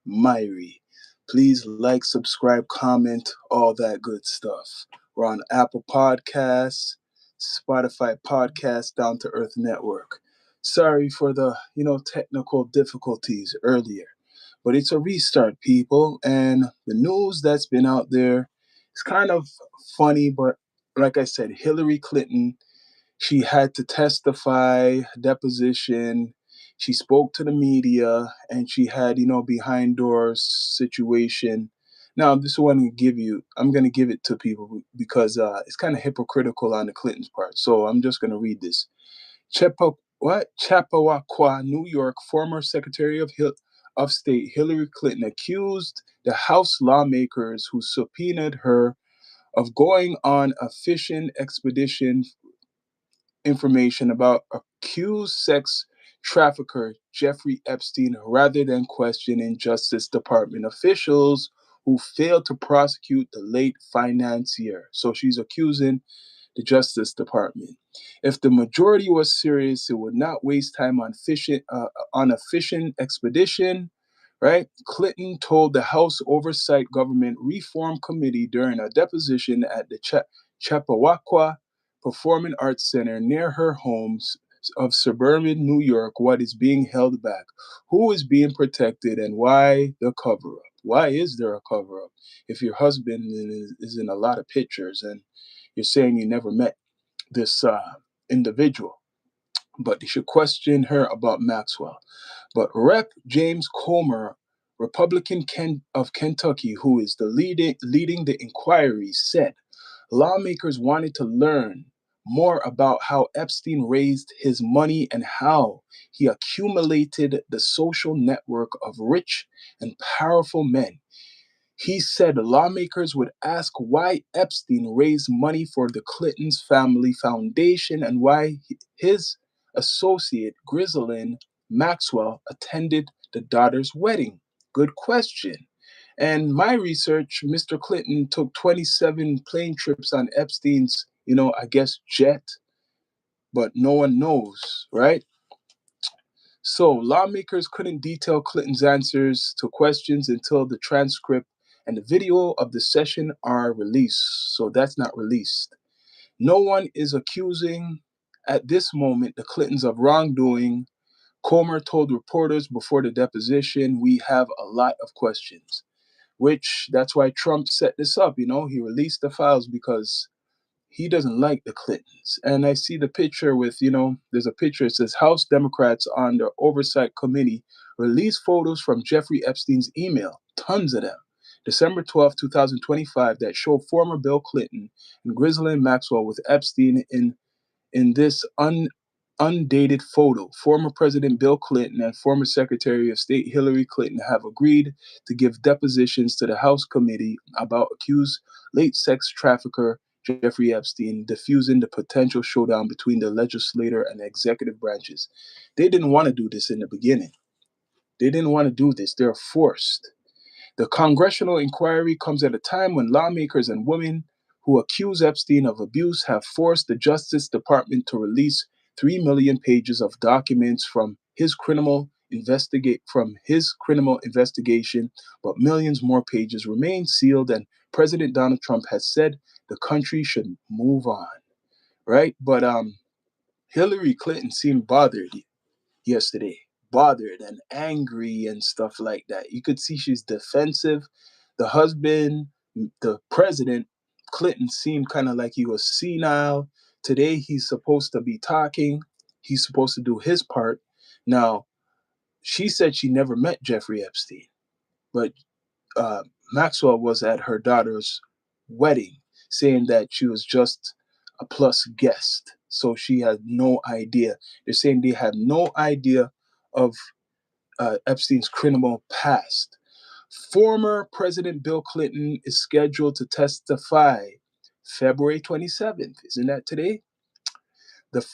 Myri. Please like, subscribe, comment, all that good stuff. We're on Apple Podcasts, Spotify Podcasts, Down to Earth Network. Sorry for the, technical difficulties earlier. But it's a restart, people, and the news that's been out there is kind of funny, but like I said, Hillary Clinton, she had to testify, deposition. She spoke to the media, and she had, behind doors situation. Now, this one I'm going to give it to people because it's kind of hypocritical on the Clintons' part. So I'm just going to read this. Chappaqua, New York, former Secretary of State Hillary Clinton accused the House lawmakers who subpoenaed her of going on a fishing expedition information about accused sex trafficker Jeffrey Epstein rather than questioning Justice Department officials who failed to prosecute the late financier. So she's accusing the Justice Department. If the majority was serious, it would not waste time on a fishing expedition. Right? Clinton told the House Oversight Government Reform Committee during a deposition at the Chappaqua Performing Arts Center near her home of suburban New York what is being held back, who is being protected, and why the cover up. Why is there a cover up if your husband is in a lot of pictures and you're saying you never met this individual? But you should question her about Maxwell. But Rep. James Comer, Republican of Kentucky, who is leading the inquiry, said lawmakers wanted to learn more about how Epstein raised his money and how he accumulated the social network of rich and powerful men. He said lawmakers would ask why Epstein raised money for the Clinton's Family Foundation and why his associate, Ghislaine Maxwell, attended the daughter's wedding. Good question. And my research, Mr. Clinton took 27 plane trips on Epstein's, I guess, jet, but no one knows, right? So lawmakers couldn't detail Clinton's answers to questions until the transcript and the video of the session are released. So that's not released. No one is accusing at this moment the Clintons of wrongdoing. Comer told reporters before the deposition, we have a lot of questions, which that's why Trump set this up. He released the files because he doesn't like the Clintons. And I see the picture with, there's a picture. It says House Democrats on the Oversight Committee released photos from Jeffrey Epstein's email, tons of them, December 12th, 2025, that show former Bill Clinton and Ghislaine Maxwell with Epstein in this undated photo. Former President Bill Clinton and former Secretary of State Hillary Clinton have agreed to give depositions to the House committee about accused late sex trafficker Jeffrey Epstein, diffusing the potential showdown between the legislature and the executive branches. They didn't want to do this in the beginning. They didn't want to do this. They're forced. The congressional inquiry comes at a time when lawmakers and women who accuse Epstein of abuse have forced the Justice Department to release 3 million pages of documents from his criminal investigation, but millions more pages remain sealed, and President Donald Trump has said the country should move on. Right? But Hillary Clinton seemed bothered yesterday, bothered and angry and stuff like that. You could see she's defensive. The husband, the president, Clinton, seemed kind of like he was senile. Today, he's supposed to be talking. He's supposed to do his part. Now, she said she never met Jeffrey Epstein, but uh, Maxwell was at her daughter's wedding, saying that she was just a plus guest. So she had no idea. They're saying they had no idea of Epstein's criminal past. Former President Bill Clinton is scheduled to testify February 27th. Isn't that today?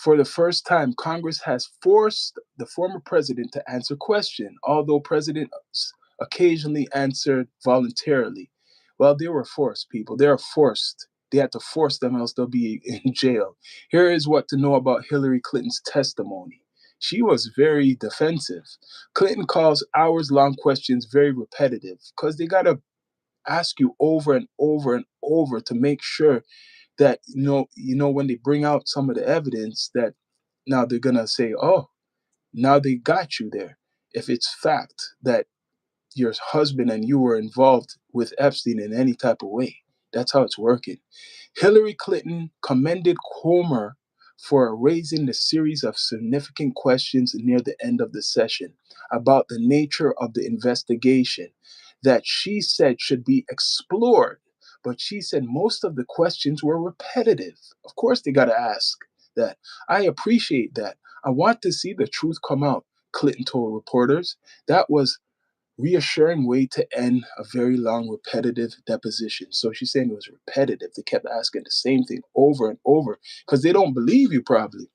For the first time, Congress has forced the former president to answer questions, although presidents occasionally answered voluntarily. Well, they were forced, people. They are forced. They had to force them, else they'll be in jail. Here is what to know about Hillary Clinton's testimony. She was very defensive. Clinton calls hours-long questions very repetitive because they got to ask you over and over and over to make sure that when they bring out some of the evidence that now they're gonna say, oh, now they got you there. If it's fact that your husband and you were involved with Epstein in any type of way, that's how it's working. Hillary Clinton commended Comer for raising the series of significant questions near the end of the session about the nature of the investigation that she said should be explored. But she said most of the questions were repetitive. Of course, they got to ask that. I appreciate that. I want to see the truth come out, Clinton told reporters. That was reassuring way to end a very long repetitive deposition. So she's saying it was repetitive. They kept asking the same thing over and over because they don't believe you probably.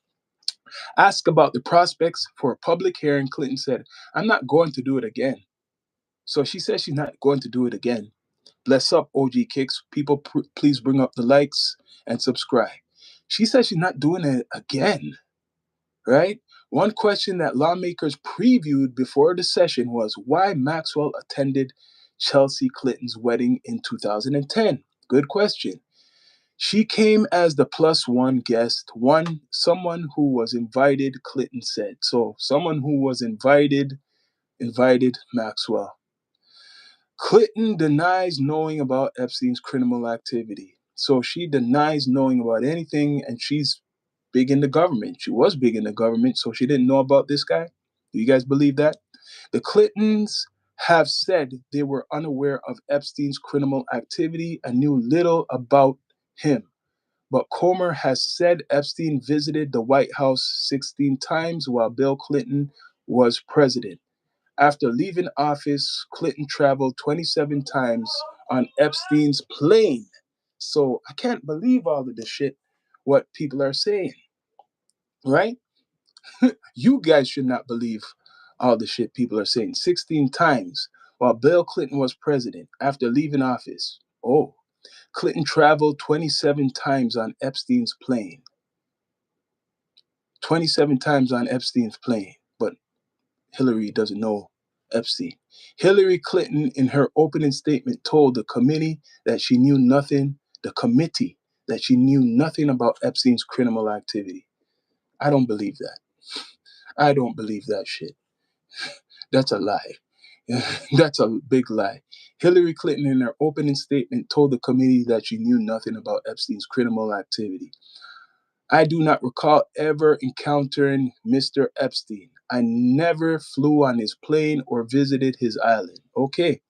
Ask about the prospects for a public hearing. Clinton said, I'm not going to do it again. So she says she's not going to do it again. Bless up, OG Kicks. People, please bring up the likes and subscribe. She says she's not doing it again, right? One question that lawmakers previewed before the session was why Maxwell attended Chelsea Clinton's wedding in 2010. Good question. She came as the plus one guest, someone who was invited, Clinton said. So someone who was invited Maxwell. Clinton denies knowing about Epstein's criminal activity. So she denies knowing about anything, and she's big in the government. She was big in the government, so she didn't know about this guy. Do you guys believe that? The Clintons have said they were unaware of Epstein's criminal activity and knew little about him. But Comer has said Epstein visited the White House 16 times while Bill Clinton was president. After leaving office, Clinton traveled 27 times on Epstein's plane. So I can't believe all of this shit, what people are saying, right? You guys should not believe all the shit people are saying. 16 times while Bill Clinton was president after leaving office. Oh, Clinton traveled 27 times on Epstein's plane. 27 times on Epstein's plane. But Hillary doesn't know Epstein. Hillary Clinton, in her opening statement, told the committee that she knew nothing, the committee, that she knew nothing about Epstein's criminal activity. I don't believe that. I don't believe that shit. That's a lie. That's a big lie. Hillary Clinton, in her opening statement, told the committee that she knew nothing about Epstein's criminal activity. I do not recall ever encountering Mr. Epstein. I never flew on his plane or visited his island. Okay,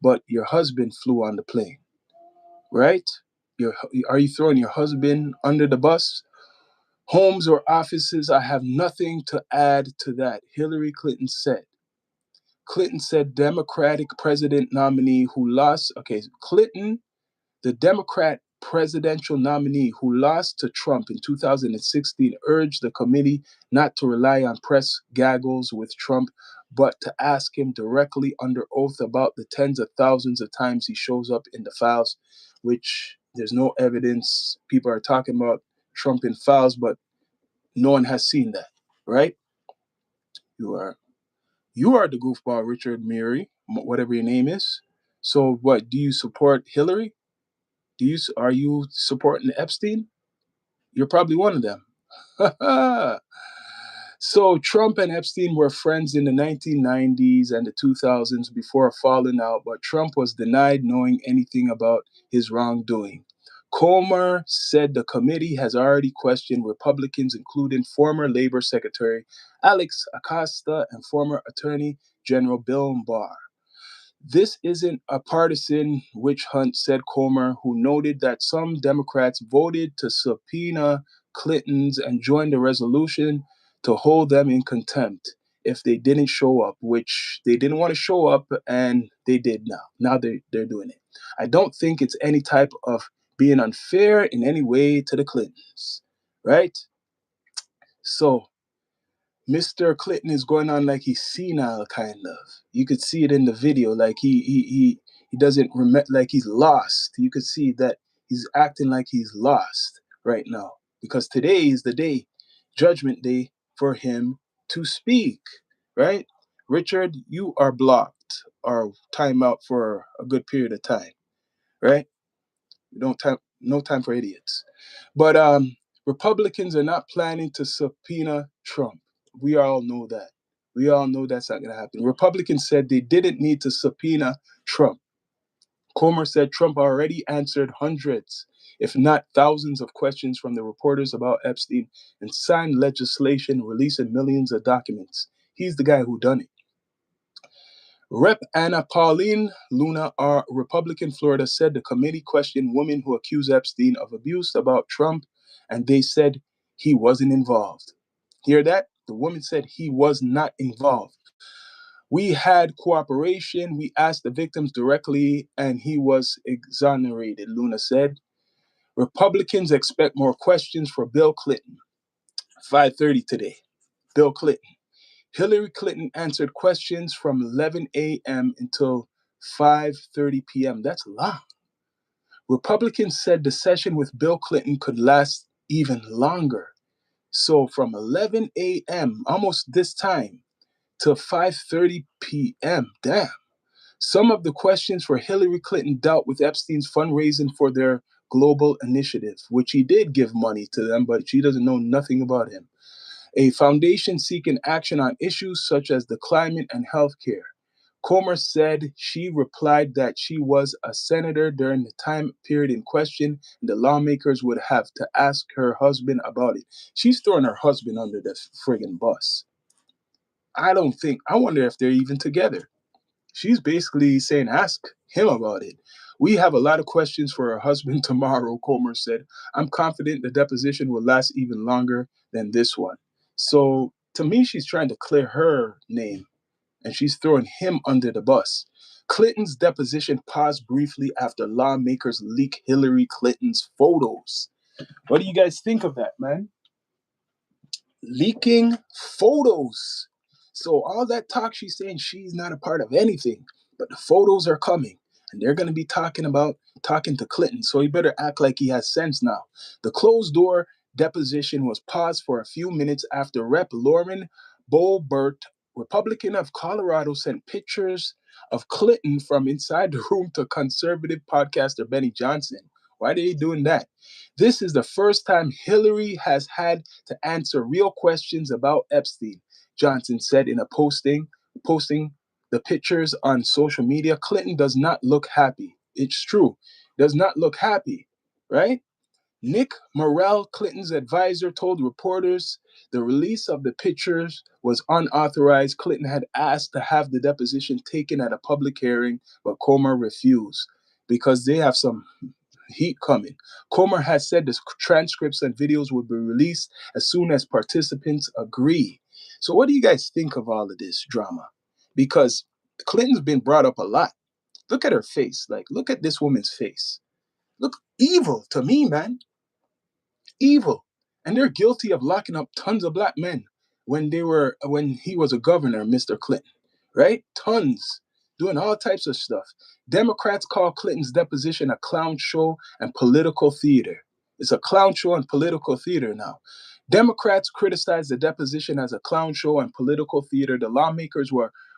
but your husband flew on the plane, right? Are you throwing your husband under the bus? Homes or offices, I have nothing to add to that, Hillary Clinton said. Clinton said Democratic president nominee who lost, okay, Clinton, the Democrat presidential nominee who lost to Trump in 2016, urged the committee not to rely on press gaggles with Trump, but to ask him directly under oath about the tens of thousands of times he shows up in the files, which there's no evidence. People are talking about Trump in files, but no one has seen that, right? You are the goofball, Richard Mary, whatever your name is. So what, do you support Hillary? Are you supporting Epstein? You're probably one of them. So Trump and Epstein were friends in the 1990s and the 2000s before falling out, but Trump was denied knowing anything about his wrongdoing. Comer said the committee has already questioned Republicans, including former Labor Secretary Alex Acosta and former Attorney General Bill Barr. This isn't a partisan witch hunt, said Comer, who noted that some Democrats voted to subpoena Clintons and joined the resolution to hold them in contempt if they didn't show up, which they didn't want to show up, and they did now. Now they're doing it. I don't think it's any type of being unfair in any way to the Clintons, right? So Mr. Clinton is going on like he's senile, kind of. You could see it in the video, like he doesn't remember, like he's lost. You could see that he's acting like he's lost right now because today is the day, Judgment Day for him to speak, right? Richard, you are blocked or time out for a good period of time, right? We don't time no time for idiots. But Republicans are not planning to subpoena Trump. We all know that. We all know that's not going to happen. Republicans said they didn't need to subpoena Trump. Comer said Trump already answered hundreds, if not thousands, of questions from the reporters about Epstein and signed legislation releasing millions of documents. He's the guy who done it. Rep. Anna Pauline Luna, our Republican Florida, said the committee questioned women who accused Epstein of abuse about Trump, and they said he wasn't involved. Hear that? The woman said he was not involved. We had cooperation. We asked the victims directly, and he was exonerated, Luna said. Republicans expect more questions for Bill Clinton. 5:30 today. Bill Clinton. Hillary Clinton answered questions from 11 a.m. until 5:30 p.m. That's long. Republicans said the session with Bill Clinton could last even longer. So from 11 a.m., almost this time, to 5:30 p.m. Damn. Some of the questions for Hillary Clinton dealt with Epstein's fundraising for their global initiative, which he did give money to them, but she doesn't know nothing about him. A foundation seeking action on issues such as the climate and healthcare. Comer said she replied that she was a senator during the time period in question, and the lawmakers would have to ask her husband about it. She's throwing her husband under the friggin' bus. I wonder if they're even together. She's basically saying, ask him about it. We have a lot of questions for her husband tomorrow, Comer said. I'm confident the deposition will last even longer than this one. So to me, she's trying to clear her name and she's throwing him under the bus. Clinton's deposition paused briefly after lawmakers leak Hillary Clinton's photos. What do you guys think of that, man? Leaking photos. So all that talk, she's saying she's not a part of anything, but the photos are coming, and they're going to be talking to Clinton. So he better act like he has sense now. The closed door deposition was paused for a few minutes after Rep. Lauren Boebert, Republican of Colorado, sent pictures of Clinton from inside the room to conservative podcaster Benny Johnson. Why are they doing that? This is the first time Hillary has had to answer real questions about Epstein, Johnson said in a posting the pictures on social media. Clinton does not look happy. It's true. Does not look happy, right? Nick Morrell, Clinton's advisor, told reporters the release of the pictures was unauthorized. Clinton had asked to have the deposition taken at a public hearing, but Comer refused because they have some heat coming. Comer has said the transcripts and videos will be released as soon as participants agree. So, what do you guys think of all of this drama? Because Clinton's been brought up a lot. Look at her face. Like, look at this woman's face. Look evil to me, man. Evil. And they're guilty of locking up tons of black men when he was a governor, Mr. Clinton, right? Tons, doing all types of stuff. Democrats call Clinton's deposition a clown show and political theater. It's a clown show and political theater now. Democrats criticize the deposition as a clown show and political theater. The lawmakers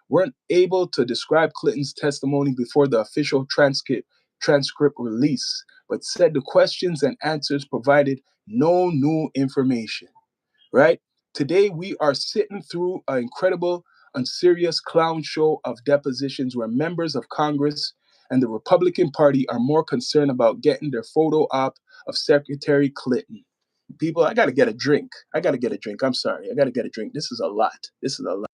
weren't able to describe Clinton's testimony before the official transcript release, but said the questions and answers provided no new information, right? Today, we are sitting through an incredible, unserious clown show of depositions where members of Congress and the Republican Party are more concerned about getting their photo op of Secretary Clinton. People, I got to get a drink. I got to get a drink. I'm sorry. I got to get a drink. This is a lot. This is a lot.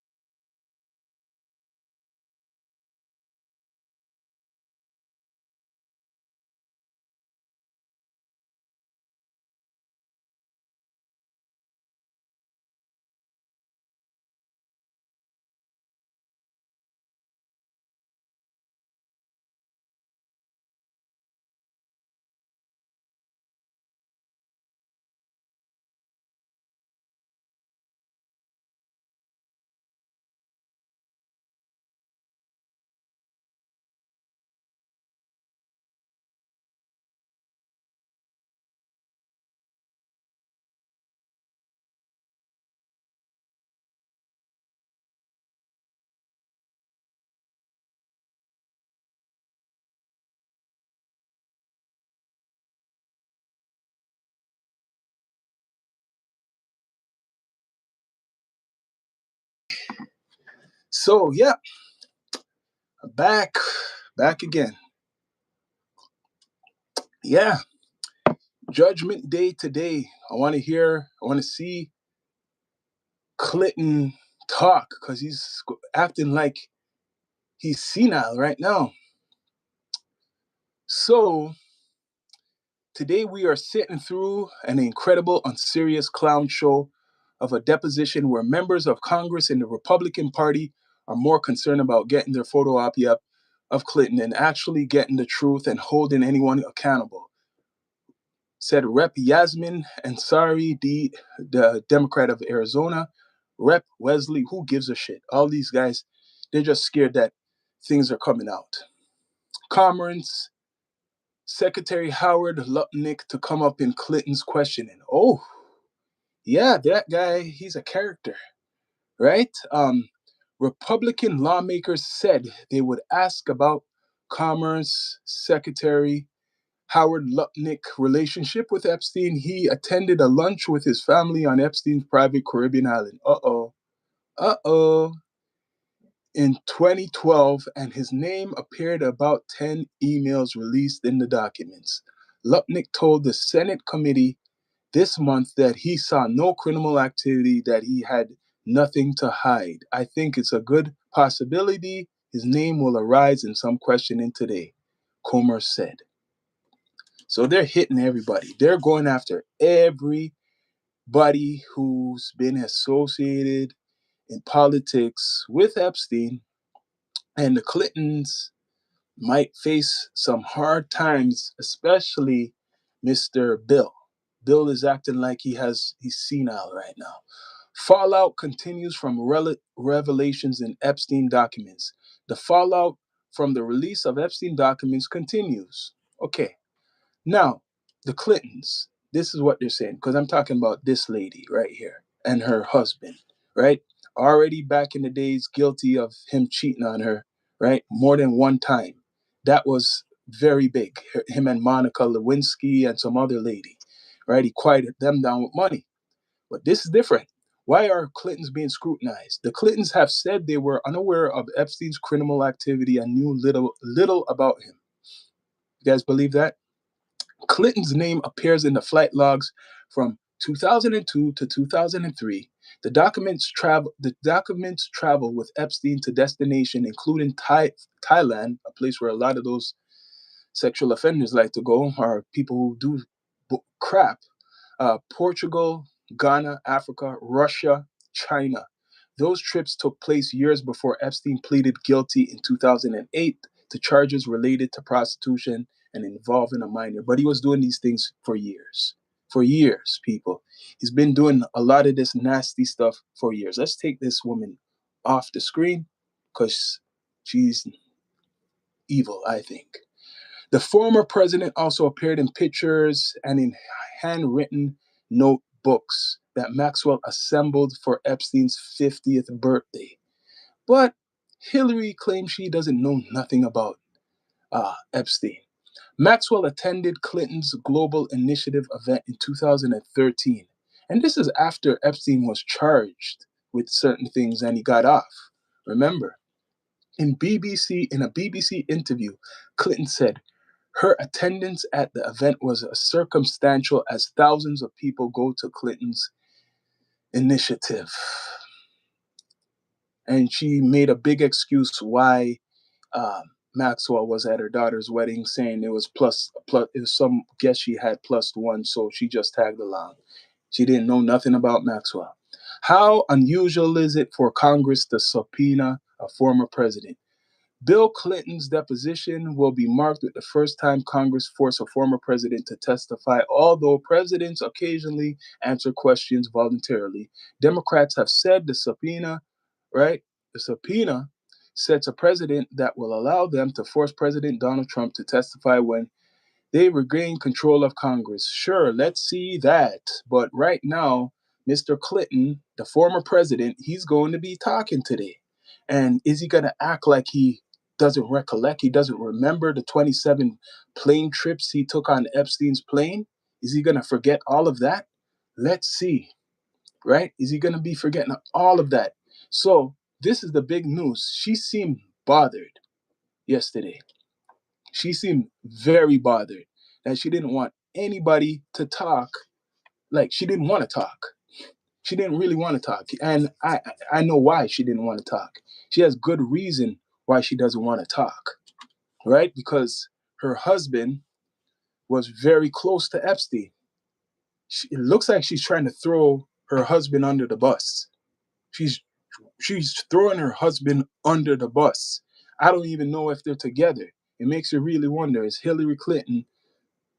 So yeah, back, back again. Yeah, Judgment Day today. I want to see Clinton talk because he's acting like he's senile right now. So today we are sitting through an incredible, unserious clown show of a deposition where members of Congress in the Republican Party are more concerned about getting their photo op up of Clinton than actually getting the truth and holding anyone accountable. Said Rep. Yasmin Ansari, the Democrat of Arizona, Rep. Wesley, who gives a shit? All these guys, they're just scared that things are coming out. Commerce Secretary Howard Lutnick to come up in Clinton's questioning. Oh, yeah, that guy, he's a character, right? Republican lawmakers said they would ask about Commerce Secretary Howard Lutnick relationship with Epstein. He attended a lunch with his family on Epstein's private Caribbean island. Uh-oh. In 2012, and his name appeared about 10 emails released in the documents. Lutnick told the Senate committee this month that he saw no criminal activity, that he had nothing to hide. I think it's a good possibility his name will arise in some questioning today, Comer said. So they're hitting everybody. They're going after everybody who's been associated in politics with Epstein, and the Clintons might face some hard times, especially Mr. Bill. Bill is acting like he's senile right now. Fallout continues from revelations in Epstein documents. The fallout from the release of Epstein documents continues. Okay, now the Clintons. This is what they're saying because I'm talking about this lady right here and her husband, right? Already back in the days, guilty of him cheating on her, right? More than one time. That was very big. Him and Monica Lewinsky and some other lady, right? He quieted them down with money. But this is different. Why are Clintons being scrutinized? The Clintons have said they were unaware of Epstein's criminal activity and knew little about him. You guys believe that? Clinton's name appears in the flight logs from 2002 to 2003. The documents travel with Epstein to destination including Thailand, a place where a lot of those sexual offenders like to go, or people who do crap. Portugal, Ghana, Africa, Russia, China. Those trips took place years before Epstein pleaded guilty in 2008 to charges related to prostitution and involving a minor. But he was doing these things for years. For years, people. He's been doing a lot of this nasty stuff for years. Let's take this woman off the screen because she's evil, I think. The former president also appeared in pictures and in handwritten notebooks that Maxwell assembled for Epstein's 50th birthday. But Hillary claims she doesn't know nothing about Epstein. Maxwell attended Clinton's Global Initiative event in 2013. And this is after Epstein was charged with certain things and he got off. Remember, in a BBC interview, Clinton said, her attendance at the event was circumstantial as thousands of people go to Clinton's initiative. And she made a big excuse why Maxwell was at her daughter's wedding, saying it was it was some guest she had +1, so she just tagged along. She didn't know nothing about Maxwell. How unusual is it for Congress to subpoena a former president? Bill Clinton's deposition will be marked with the first time Congress forced a former president to testify, although presidents occasionally answer questions voluntarily. Democrats have said the subpoena, right? The subpoena sets a precedent that will allow them to force President Donald Trump to testify when they regain control of Congress. Sure, let's see that. But right now, Mr. Clinton, the former president, he's going to be talking today. And is he going to act like he doesn't recollect? He doesn't remember the 27 plane trips he took on Epstein's plane? Is he going to forget all of that? Let's see, right? Is he going to be forgetting all of that? So this is the big news. She seemed bothered yesterday. She seemed very bothered that she didn't want anybody to talk. Like, she didn't want to talk. She didn't really want to talk. And I know why she didn't want to talk. She has good reason why she doesn't want to talk, right? Because her husband was very close to Epstein. It looks like she's trying to throw her husband under the bus. She's she's throwing her husband under the bus. I don't even know if they're together. It makes you really wonder, is Hillary Clinton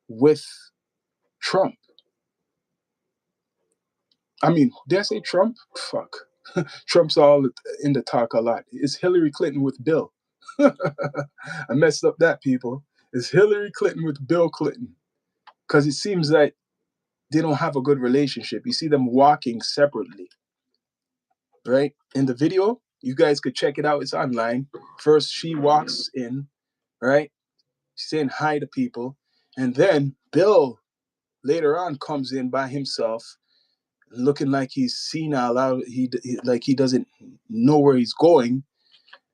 with Trump? I mean, did I say Trump? Fuck. Trump's all in the talk a lot. Is Hillary Clinton with Bill? I messed up that, people. Is Hillary Clinton with Bill Clinton? Because it seems like they don't have a good relationship. You see them walking separately, right? In the video, you guys could check it out. It's online. First, she walks in, right? She's saying hi to people. And then Bill later on comes in by himself, looking like he's senile out. Like he doesn't know where he's going,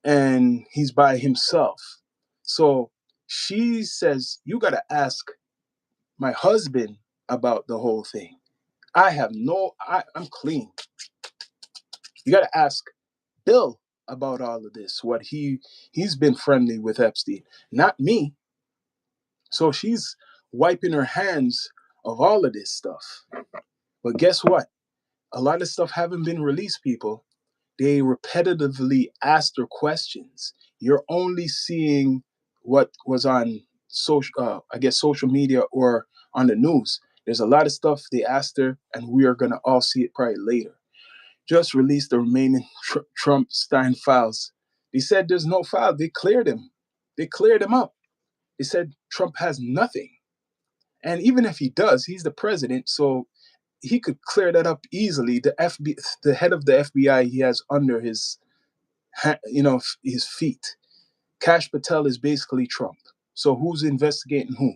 and he's by himself. So she says, "You gotta ask my husband about the whole thing. I'm clean. You gotta ask Bill about all of this. What he's been friendly with Epstein, not me." So she's wiping her hands of all of this stuff. But guess what? A lot of stuff haven't been released, people. They repetitively asked her questions. You're only seeing what was on social media or on the news. There's a lot of stuff they asked her, and we are gonna all see it probably later. Just released the remaining Trump Stein files. They said there's no file. They cleared him. They cleared him up. They said Trump has nothing. And even if he does, he's the president, so he could clear that up easily. The head of the FBI, he has under his feet. Kash Patel is basically Trump. So who's investigating who?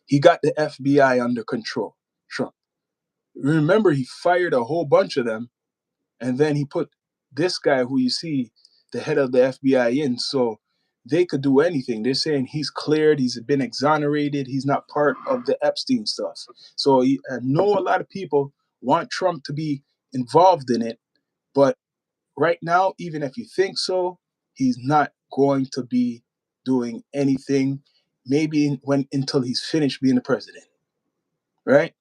He got the FBI under control. Trump. Remember, he fired a whole bunch of them, and then he put this guy who you see, the head of the FBI, in. So they could do anything. They're saying he's cleared, he's been exonerated, he's not part of the Epstein stuff. So I know a lot of people want Trump to be involved in it, but right now, even if you think so, he's not going to be doing anything. Maybe until he's finished being the president, right?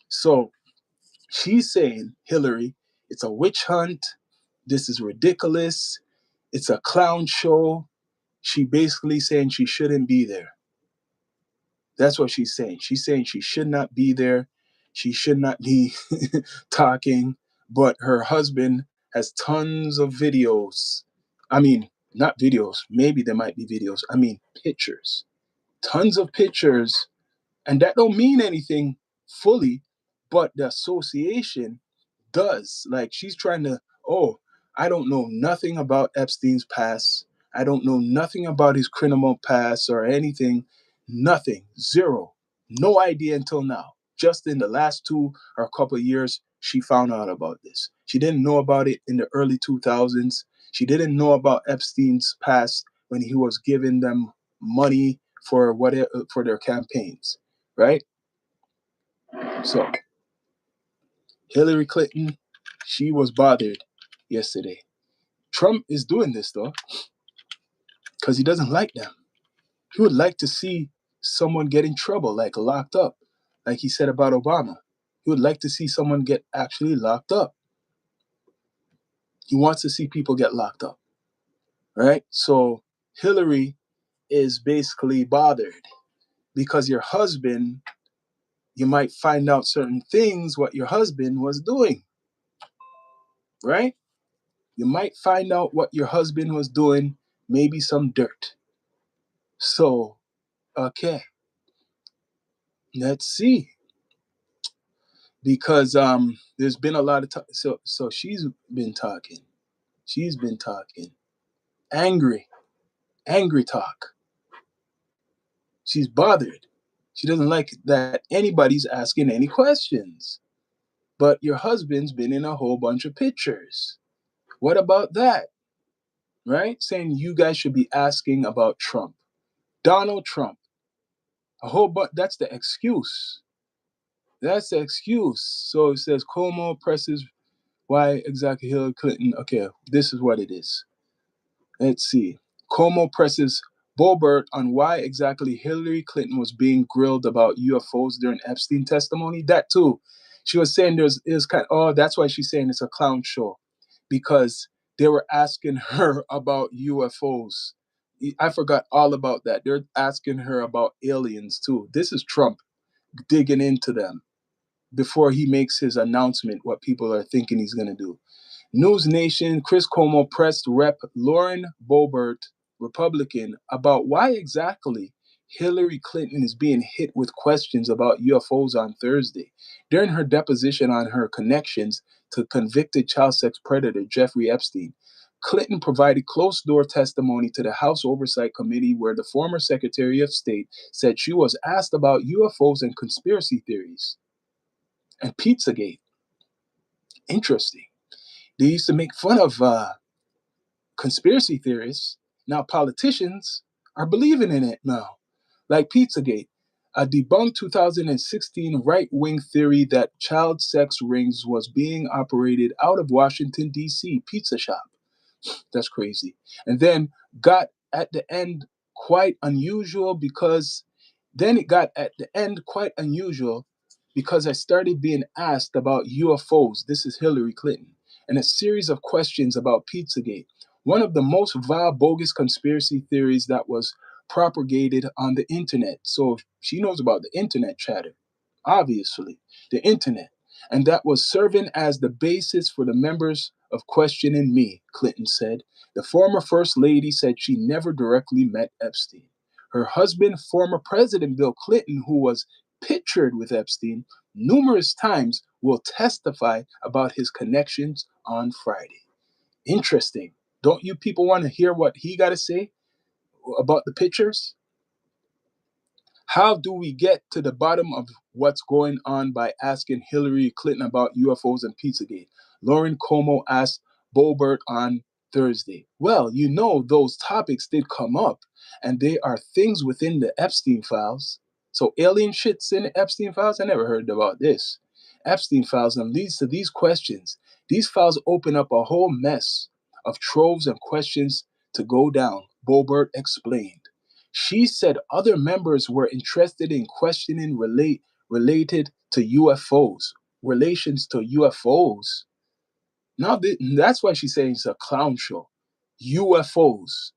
So she's saying, Hillary, it's a witch hunt. This is ridiculous. It's a clown show. She basically saying she shouldn't be there. That's what she's saying. She's saying she should not be there. She should not be talking. But her husband has tons of videos. I mean, not videos. Maybe there might be videos. I mean, pictures. Tons of pictures. And that don't mean anything fully, but the association does. Like, she's trying to, oh, I don't know nothing about Epstein's past. I don't know nothing about his criminal past or anything. Nothing. Zero. No idea until now. Just in the last 2 or couple of years, she found out about this. She didn't know about it in the early 2000s. She didn't know about Epstein's past when he was giving them money for their campaigns, right? So Hillary Clinton, she was bothered yesterday. Trump is doing this though because he doesn't like them. He would like to see someone get in trouble, like locked up, like he said about Obama. He would like to see someone get actually locked up. He wants to see people get locked up, right? So Hillary is basically bothered because your husband, you might find out certain things what your husband was doing, right? You might find out what your husband was doing, maybe some dirt. So, okay, let's see. Because there's been a lot of so she's been talking. She's been talking. Angry. Angry talk. She's bothered. She doesn't like that anybody's asking any questions. But your husband's been in a whole bunch of pictures. What about that? Right? Saying you guys should be asking about Trump. Donald Trump. A whole bunch. That's the excuse. That's the excuse. So it says Cuomo presses why exactly Hillary Clinton. Okay, this is what it is. Let's see. Cuomo presses Boebert on why exactly Hillary Clinton was being grilled about UFOs during Epstein testimony. That too. She was saying is kind of, oh, that's why she's saying it's a clown show. Because they were asking her about UFOs. I forgot all about that. They're asking her about aliens too. This is Trump digging into them before he makes his announcement, what people are thinking he's going to do. News Nation, Chris Cuomo pressed Rep. Lauren Boebert, Republican, about why exactly Hillary Clinton is being hit with questions about UFOs on Thursday. During her deposition on her connections to convicted child sex predator Jeffrey Epstein, Clinton provided closed-door testimony to the House Oversight Committee where the former Secretary of State said she was asked about UFOs and conspiracy theories. And Pizzagate, interesting. They used to make fun of conspiracy theorists. Now politicians are believing in it now. Like Pizzagate, a debunked 2016 right-wing theory that child sex rings was being operated out of Washington, D.C. pizza shop. That's crazy. And then got at the end quite unusual because then it got at the end quite unusual because I started being asked about UFOs. This is Hillary Clinton. And a series of questions about Pizzagate, one of the most vile, bogus conspiracy theories that was propagated on the internet. So she knows about the internet chatter, obviously, the internet. And that was serving as the basis for the members of questioning me, Clinton said. The former First Lady said she never directly met Epstein. Her husband, former President Bill Clinton, who was pictured with Epstein numerous times, will testify about his connections on Friday. Interesting. Don't you people want to hear what he got to say about the pictures? How do we get to the bottom of what's going on by asking Hillary Clinton about UFOs and Pizzagate? Lauren Como asked Boebert on Thursday. Well, you know, those topics did come up, and they are things within the Epstein files. So, alien shit's in the Epstein files? I never heard about this. Epstein files and leads to these questions. These files open up a whole mess of troves and questions to go down, Boebert explained. She said other members were interested in questioning related to UFOs, relations to UFOs. Now that's why she's saying it's a clown show. UFOs.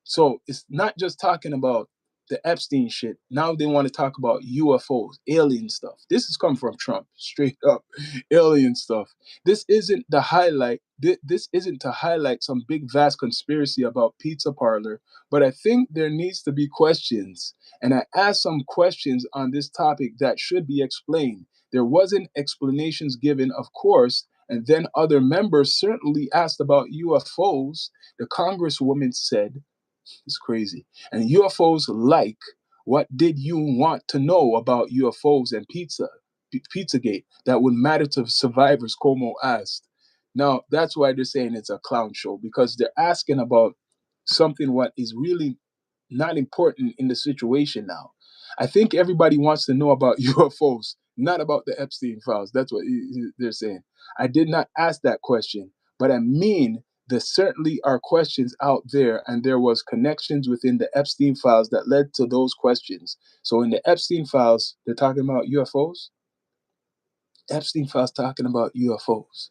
So it's not just talking about the Epstein shit. Now they want to talk about UFOs, alien stuff. This is coming from Trump, straight up alien stuff. This isn't the highlight. This isn't to highlight some big vast conspiracy about pizza parlor, but I think there needs to be questions. And I asked some questions on this topic that should be explained. There wasn't explanations given, of course, and then other members certainly asked about UFOs. The congresswoman said, it's crazy. And UFOs like, what did you want to know about UFOs and Pizzagate that would matter to survivors, Como asked. Now, that's why they're saying it's a clown show, because they're asking about something what is really not important in the situation now. I think everybody wants to know about UFOs, not about the Epstein files. That's what they're saying. I did not ask that question, but I mean, there certainly are questions out there, and there was connections within the Epstein files that led to those questions. So in the Epstein files, they're talking about UFOs. Epstein files talking about UFOs.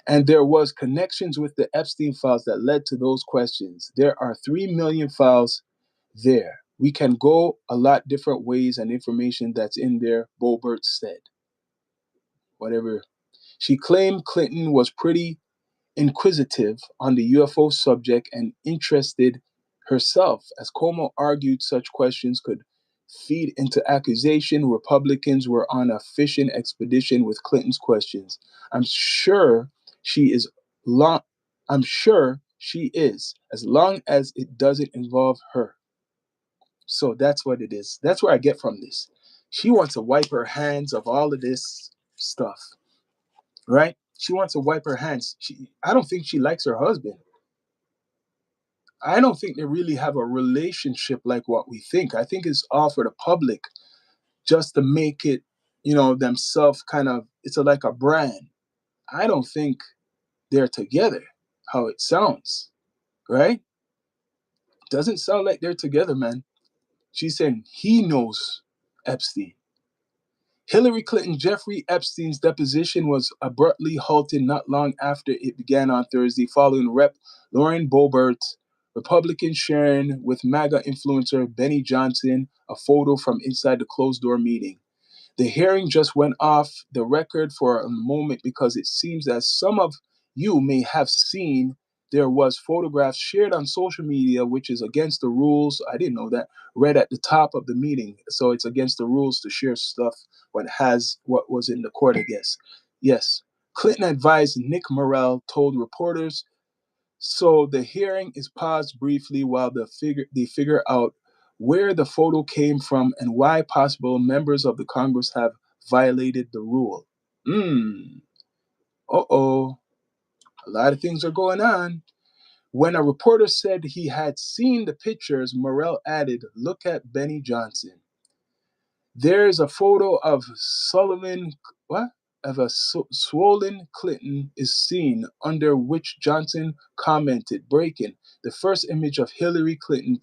And there was connections with the Epstein files that led to those questions. There are 3 million files there. We can go a lot different ways and information that's in there, Boebert said. Whatever. She claimed Clinton was pretty inquisitive on the UFO subject and interested herself, as Como argued such questions could feed into accusation. Republicans were on a fishing expedition with Clinton's questions. I'm sure she is long I'm sure she is, as long as it doesn't involve her. So that's what it is. That's where I get from this. She wants to wipe her hands of all of this stuff, right? She wants to wipe her hands. I don't think she likes her husband. I don't think they really have a relationship like what we think. I think it's all for the public just to make it, themselves kind of, like a brand. I don't think they're together, how it sounds, right? Doesn't sound like they're together, man. She's saying he knows Epstein. Hillary Clinton Jeffrey Epstein's deposition was abruptly halted not long after it began on Thursday, following Rep. Lauren Boebert, Republican, sharing with MAGA influencer Benny Johnson a photo from inside the closed-door meeting. The hearing just went off the record for a moment because it seems that some of you may have seen there was photographs shared on social media, which is against the rules. I didn't know that. Read at the top of the meeting. So it's against the rules to share stuff what was in the court, I guess. Yes. Clinton advised Nick Morrell told reporters. So the hearing is paused briefly while they figure out where the photo came from and why possible members of the Congress have violated the rule. Uh-oh. A lot of things are going on. When a reporter said he had seen the pictures, Morrell added, "Look at Benny Johnson." There's a photo of swollen Clinton is seen, under which Johnson commented, breaking, the first image of Hillary Clinton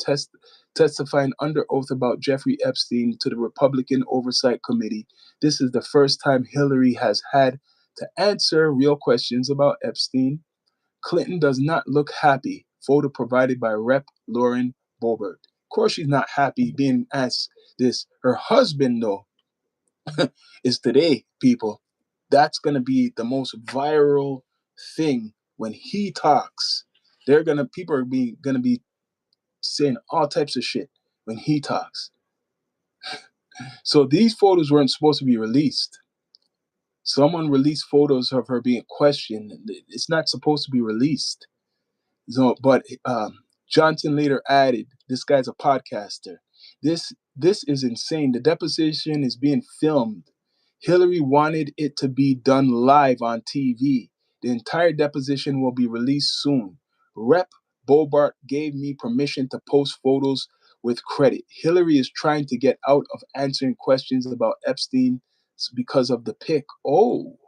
testifying under oath about Jeffrey Epstein to the Republican Oversight Committee. This is the first time Hillary has had to answer real questions about Epstein. Clinton does not look happy. Photo provided by Rep. Lauren Boebert. Of course, she's not happy being asked this. Her husband, though, is today, people. That's going to be the most viral thing when he talks. People are going to be saying all types of shit when he talks. So these photos weren't supposed to be released. Someone released photos of her being questioned. It's not supposed to be released. So, but Johnson later added, "This guy's a podcaster. This is insane. The deposition is being filmed. Hillary wanted it to be done live on TV. The entire deposition will be released soon. Rep. Bobart gave me permission to post photos with credit. Hillary is trying to get out of answering questions about Epstein because of the pic." Oh.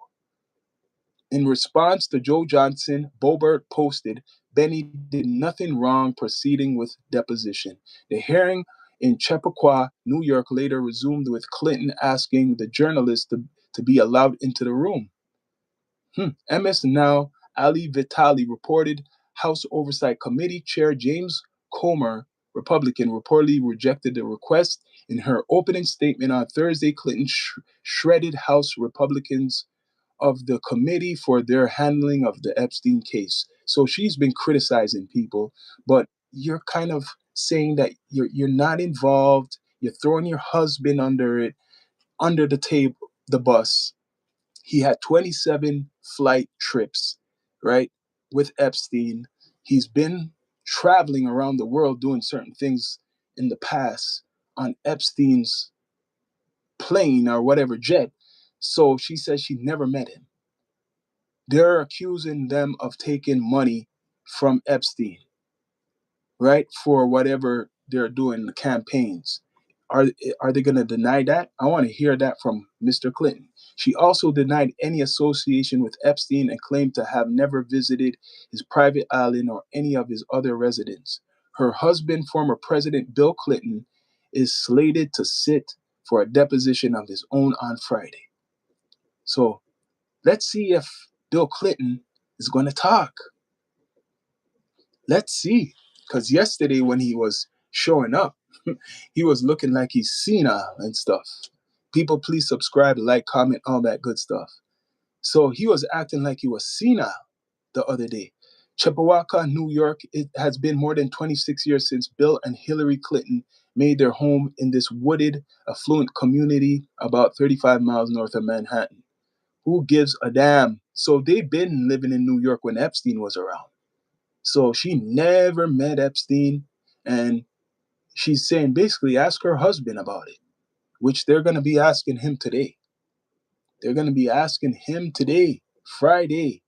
In response to Joe Johnson, Boebert posted, "Benny did nothing wrong proceeding with deposition." The hearing in Chappaqua, New York later resumed with Clinton asking the journalist to be allowed into the room. MS Now Ali Vitali reported House Oversight Committee Chair James Comer, Republican, reportedly rejected the request. In her opening statement on Thursday, Clinton shredded House Republicans of the committee for their handling of the Epstein case. So she's been criticizing people, but you're kind of saying that you're not involved. You're throwing your husband under the table, the bus. He had 27 flight trips, right, with Epstein. He's been traveling around the world doing certain things in the past on Epstein's plane or whatever jet. So she says she never met him. They're accusing them of taking money from Epstein, right? For whatever they're doing, the campaigns. Are they going to deny that? I want to hear that from Mr. Clinton. She also denied any association with Epstein and claimed to have never visited his private island or any of his other residence. Her husband, former President Bill Clinton, is slated to sit for a deposition of his own on Friday. So let's see if Bill Clinton is going to talk. Let's see. Because yesterday when he was showing up, he was looking like he's senile and stuff. People, please subscribe, like, comment, all that good stuff. So he was acting like he was senile the other day. Chippewa, New York, it has been more than 26 years since Bill and Hillary Clinton made their home in this wooded, affluent community about 35 miles north of Manhattan. Who gives a damn? So they've been living in New York when Epstein was around. So she never met Epstein. And she's saying basically ask her husband about it, which they're going to be asking him today. They're going to be asking him today Friday,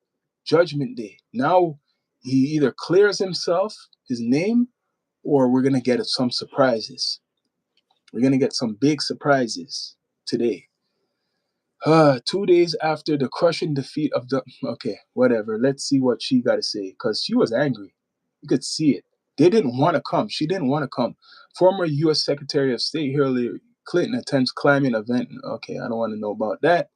Judgment Day. Now he either clears himself, his name, or we're going to get some surprises. We're going to get some big surprises today. 2 days after the crushing defeat of the... Okay, whatever. Let's see what she got to say, because she was angry. You could see it. They didn't want to come. She didn't want to come. Former U.S. Secretary of State Hillary Clinton attends climate event. Okay, I don't want to know about that.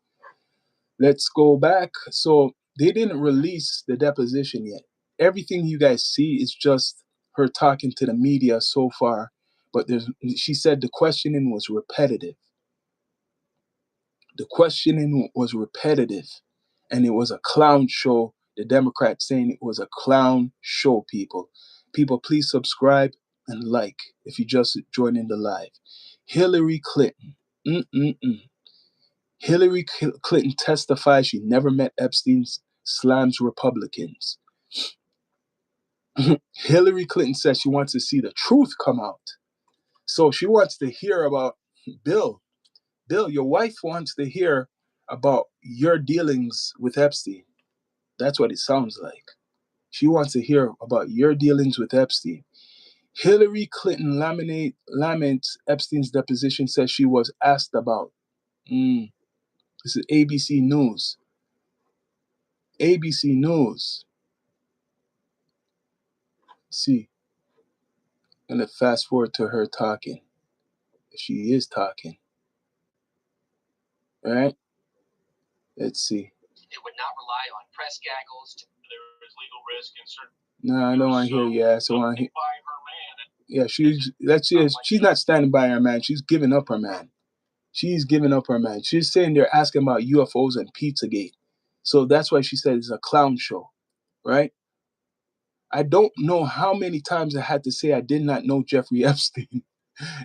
Let's go back. So they didn't release the deposition yet. Everything you guys see is just her talking to the media so far. But she said the questioning was repetitive. The questioning was repetitive, and it was a clown show. The Democrats saying it was a clown show, people. People, please subscribe and like if you just joined in the live. Hillary Clinton. Hillary Clinton testifies she never met Epstein, slams Republicans. Hillary Clinton says she wants to see the truth come out. So she wants to hear about Bill, your wife wants to hear about your dealings with Epstein. That's what it sounds like. She wants to hear about your dealings with Epstein. Hillary Clinton laments Epstein's deposition, says she was asked about. This is ABC News. ABC News. See, I'm going to fast forward to her talking. She is talking. All right? Let's see. It would not rely on press gaggles. There is legal risk in certain... No, I don't want to hear yes. I want to hear. Yeah, she's not standing by her man. She's giving up her man. She's giving up her man. She's saying they're asking about UFOs and Pizzagate. So that's why she said it's a clown show, right? I don't know how many times I had to say I did not know Jeffrey Epstein.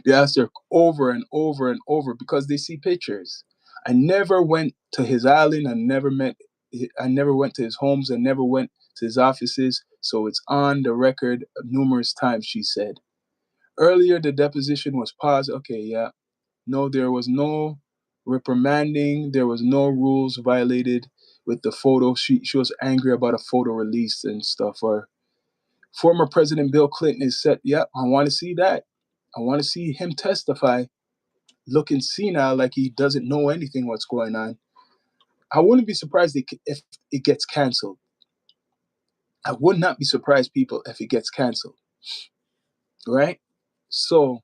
They asked her over and over and over because they see pictures. I never went to his island. I never went to his homes. I never went to his offices. So it's on the record numerous times, she said. Earlier, the deposition was paused. Okay, yeah. No, there was no reprimanding. There was no rules violated with the photo. She was angry about a photo release and stuff. Or former President Bill Clinton is said, yeah, I want to see that. I want to see him testify, looking senile like he doesn't know anything what's going on. I wouldn't be surprised if it gets canceled. I would not be surprised, people, if it gets canceled. Right? So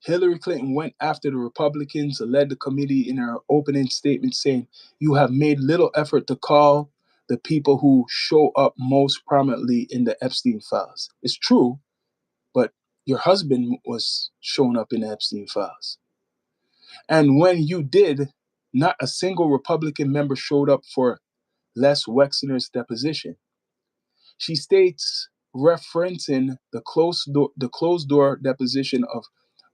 Hillary Clinton went after the Republicans, led the committee in her opening statement saying, you have made little effort to call the people who show up most prominently in the Epstein files. It's true, but your husband was showing up in the Epstein files. And when you did, not a single Republican member showed up for Les Wexner's deposition. She states, referencing the closed door deposition of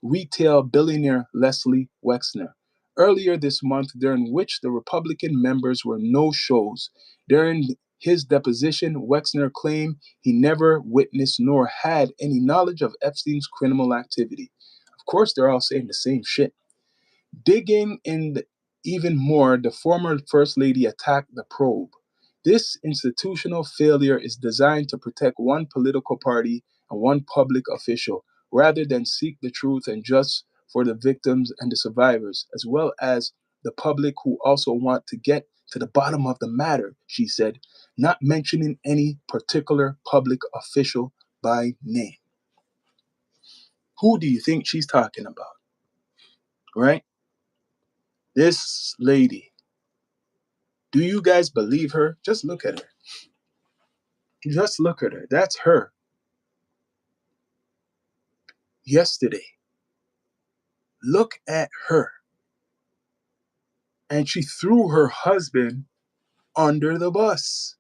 retail billionaire Leslie Wexner earlier this month, during which the Republican members were no-shows. During his deposition, Wexner claimed he never witnessed nor had any knowledge of Epstein's criminal activity. Of course, they're all saying the same shit. Digging in even more, the former First Lady attacked the probe. This institutional failure is designed to protect one political party and one public official, rather than seek the truth and justice for the victims and the survivors, as well as the public who also want to get to the bottom of the matter, she said, not mentioning any particular public official by name. Who do you think she's talking about? Right? This lady. Do you guys believe her? Just look at her. Just look at her. That's her. Yesterday. Look at her. And she threw her husband under the bus.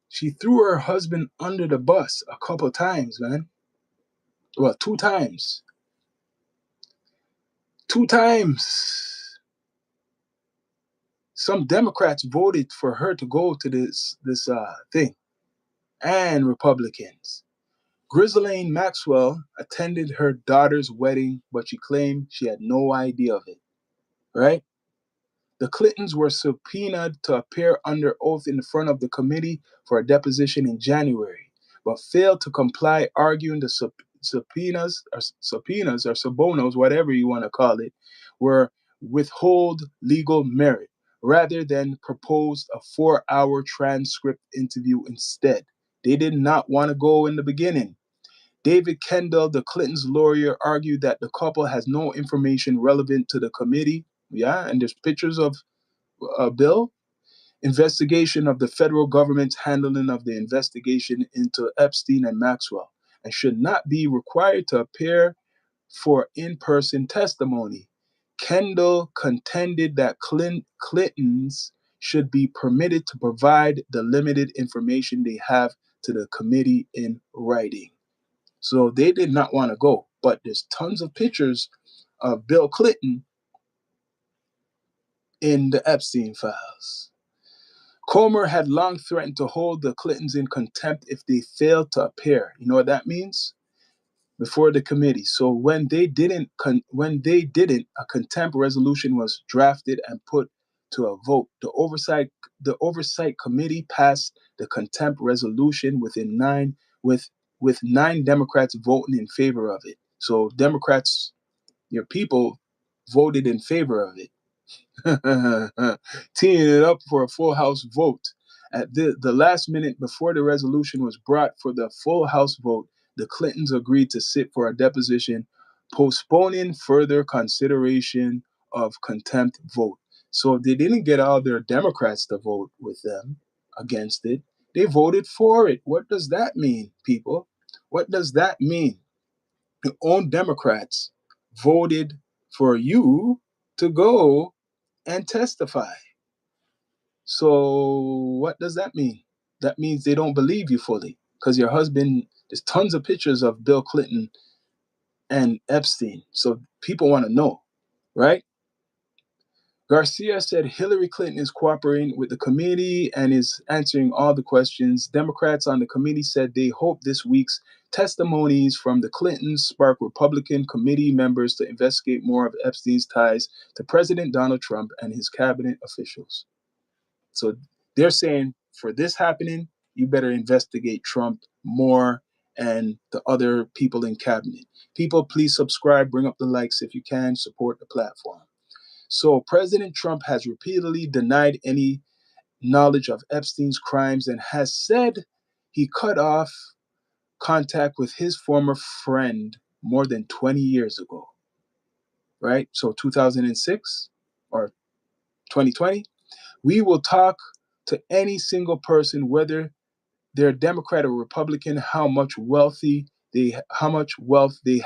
She threw her husband under the bus a couple times, man. Well, 2 times. 2 times. Some Democrats voted for her to go to this thing. And Republicans. Ghislaine Maxwell attended her daughter's wedding, but she claimed she had no idea of it. Right? The Clintons were subpoenaed to appear under oath in front of the committee for a deposition in January, but failed to comply, arguing the subpoenas or subornos, whatever you want to call it, were withhold legal merit rather than proposed a 4-hour transcript interview instead. They did not want to go in the beginning. David Kendall, the Clintons' lawyer, argued that the couple has no information relevant to the committee. Yeah, and there's pictures of Bill. Investigation of the federal government's handling of the investigation into Epstein and Maxwell, and should not be required to appear for in-person testimony. Kendall contended that Clintons should be permitted to provide the limited information they have to the committee in writing. So they did not want to go, but there's tons of pictures of Bill Clinton in the Epstein files. Comer had long threatened to hold the Clintons in contempt if they failed to appear. You know what that means? Before the committee. So when they didn't, a contempt resolution was drafted and put to a vote. The oversight committee passed the contempt resolution with 9 Democrats voting in favor of it. So Democrats, your people, voted in favor of it. Teeing it up for a full House vote. At the last minute before the resolution was brought for the full House vote, the Clintons agreed to sit for a deposition, postponing further consideration of contempt vote. So they didn't get all their Democrats to vote with them against it. They voted for it. What does that mean, people? What does that mean? Your own Democrats voted for you to go and testify. So what does that mean? That means they don't believe you fully because your husband, there's tons of pictures of Bill Clinton and Epstein. So people want to know, right? Garcia said Hillary Clinton is cooperating with the committee and is answering all the questions. Democrats on the committee said they hope this week's testimonies from the Clintons spark Republican committee members to investigate more of Epstein's ties to President Donald Trump and his cabinet officials. So they're saying for this happening, you better investigate Trump more and the other people in cabinet. People, please subscribe, bring up the likes if you can, support the platform. So President Trump has repeatedly denied any knowledge of Epstein's crimes and has said he cut off contact with his former friend more than 20 years ago, right? So 2006 or 2020, we will talk to any single person, whether they're Democrat or Republican, how much wealth they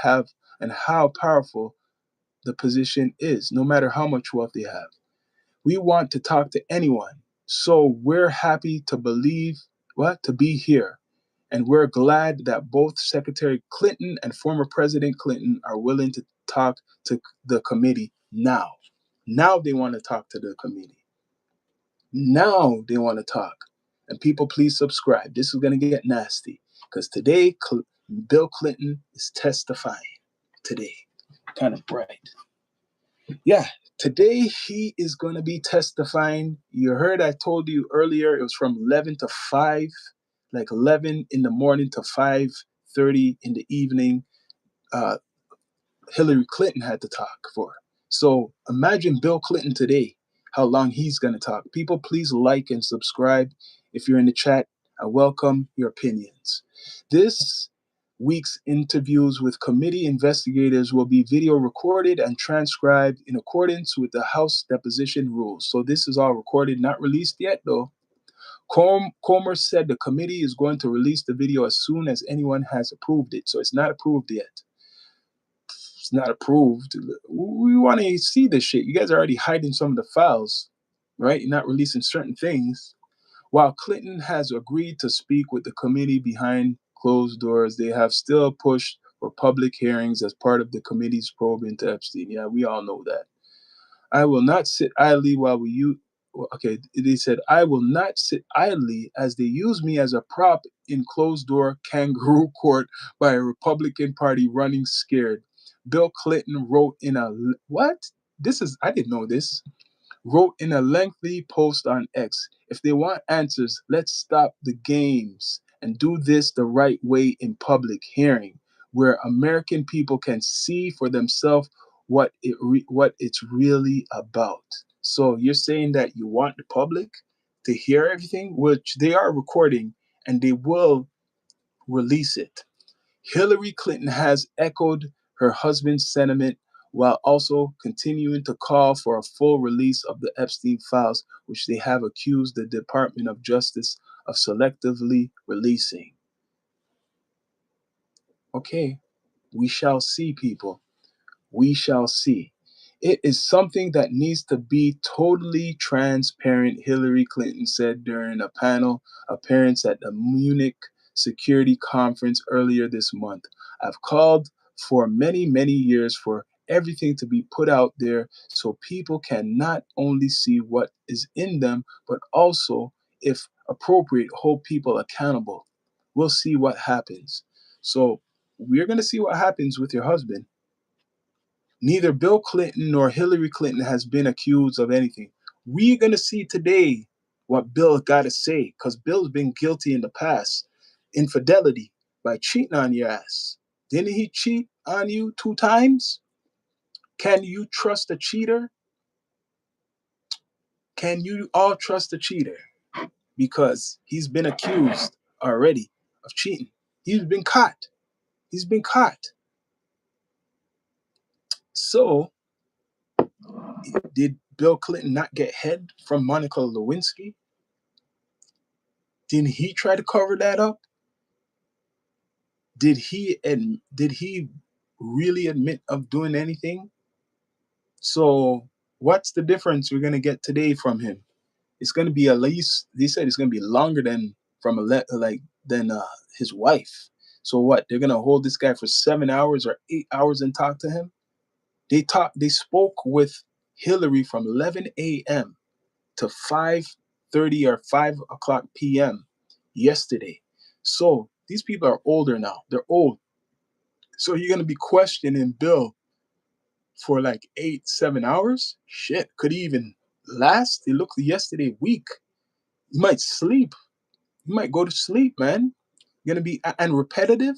have and how powerful the position is, no matter how much wealth they have. We want to talk to anyone. So we're happy to be here. And we're glad that both Secretary Clinton and former President Clinton are willing to talk to the committee now. Now they want to talk to the committee. Now they want to talk. And people, please subscribe. This is going to get nasty because today Bill Clinton is testifying. Today, kind of bright. Yeah, today he is going to be testifying. You heard I told you earlier it was from 11 to 5, like 11 in the morning to 5:30 in the evening. Hillary Clinton had to talk for. So imagine Bill Clinton today, how long he's going to talk. People, please like and subscribe. If you're in the chat, I welcome your opinions. This week's interviews with committee investigators will be video recorded and transcribed in accordance with the House deposition rules. So this is all recorded, not released yet though. Comer said the committee is going to release the video as soon as anyone has approved it. So it's not approved yet. It's not approved. We want to see this shit. You guys are already hiding some of the files, right? You're not releasing certain things. While Clinton has agreed to speak with the committee behind closed doors, they have still pushed for public hearings as part of the committee's probe into Epstein. Yeah, we all know that. I will not sit idly they said, I will not sit idly as they use me as a prop in closed-door kangaroo court by a Republican Party running scared. Bill Clinton wrote in a, what? I didn't know this. wrote in a lengthy post on X, if they want answers, let's stop the games and do this the right way in public hearing, where American people can see for themselves what it's really about. So you're saying that you want the public to hear everything, which they are recording, and they will release it. Hillary Clinton has echoed her husband's sentiment while also continuing to call for a full release of the Epstein files, which they have accused the Department of Justice of selectively releasing. Okay, we shall see, people. We shall see. It is something that needs to be totally transparent, Hillary Clinton said during a panel appearance at the Munich Security Conference earlier this month. I've called for many, many years for everything to be put out there so people can not only see what is in them, but also, if appropriate, hold people accountable. We'll see what happens. So, we're going to see what happens with your husband. Neither Bill Clinton nor Hillary Clinton has been accused of anything. We're going to see today what Bill got to say, because Bill's been guilty in the past. Infidelity, by cheating on your ass. Didn't he cheat on you 2 times? Can you trust a cheater? Can you all trust a cheater? Because he's been accused already of cheating. He's been caught. He's been caught. So, did Bill Clinton not get head from Monica Lewinsky? Didn't he try to cover that up? Did he really admit of doing anything? So what's the difference we're gonna get today from him? It's gonna be at least, they said it's gonna be longer than from like than his wife. So what? They're gonna hold this guy for 7 hours or 8 hours and talk to him? They spoke with Hillary from 11 a.m. to 5:30 or 5 o'clock p.m. yesterday. So these people are older now. They're old. So you're gonna be questioning Bill for like 8, 7 hours? Shit, could he even last? It looked yesterday weak. You might sleep. You might go to sleep, man. You're gonna be and repetitive.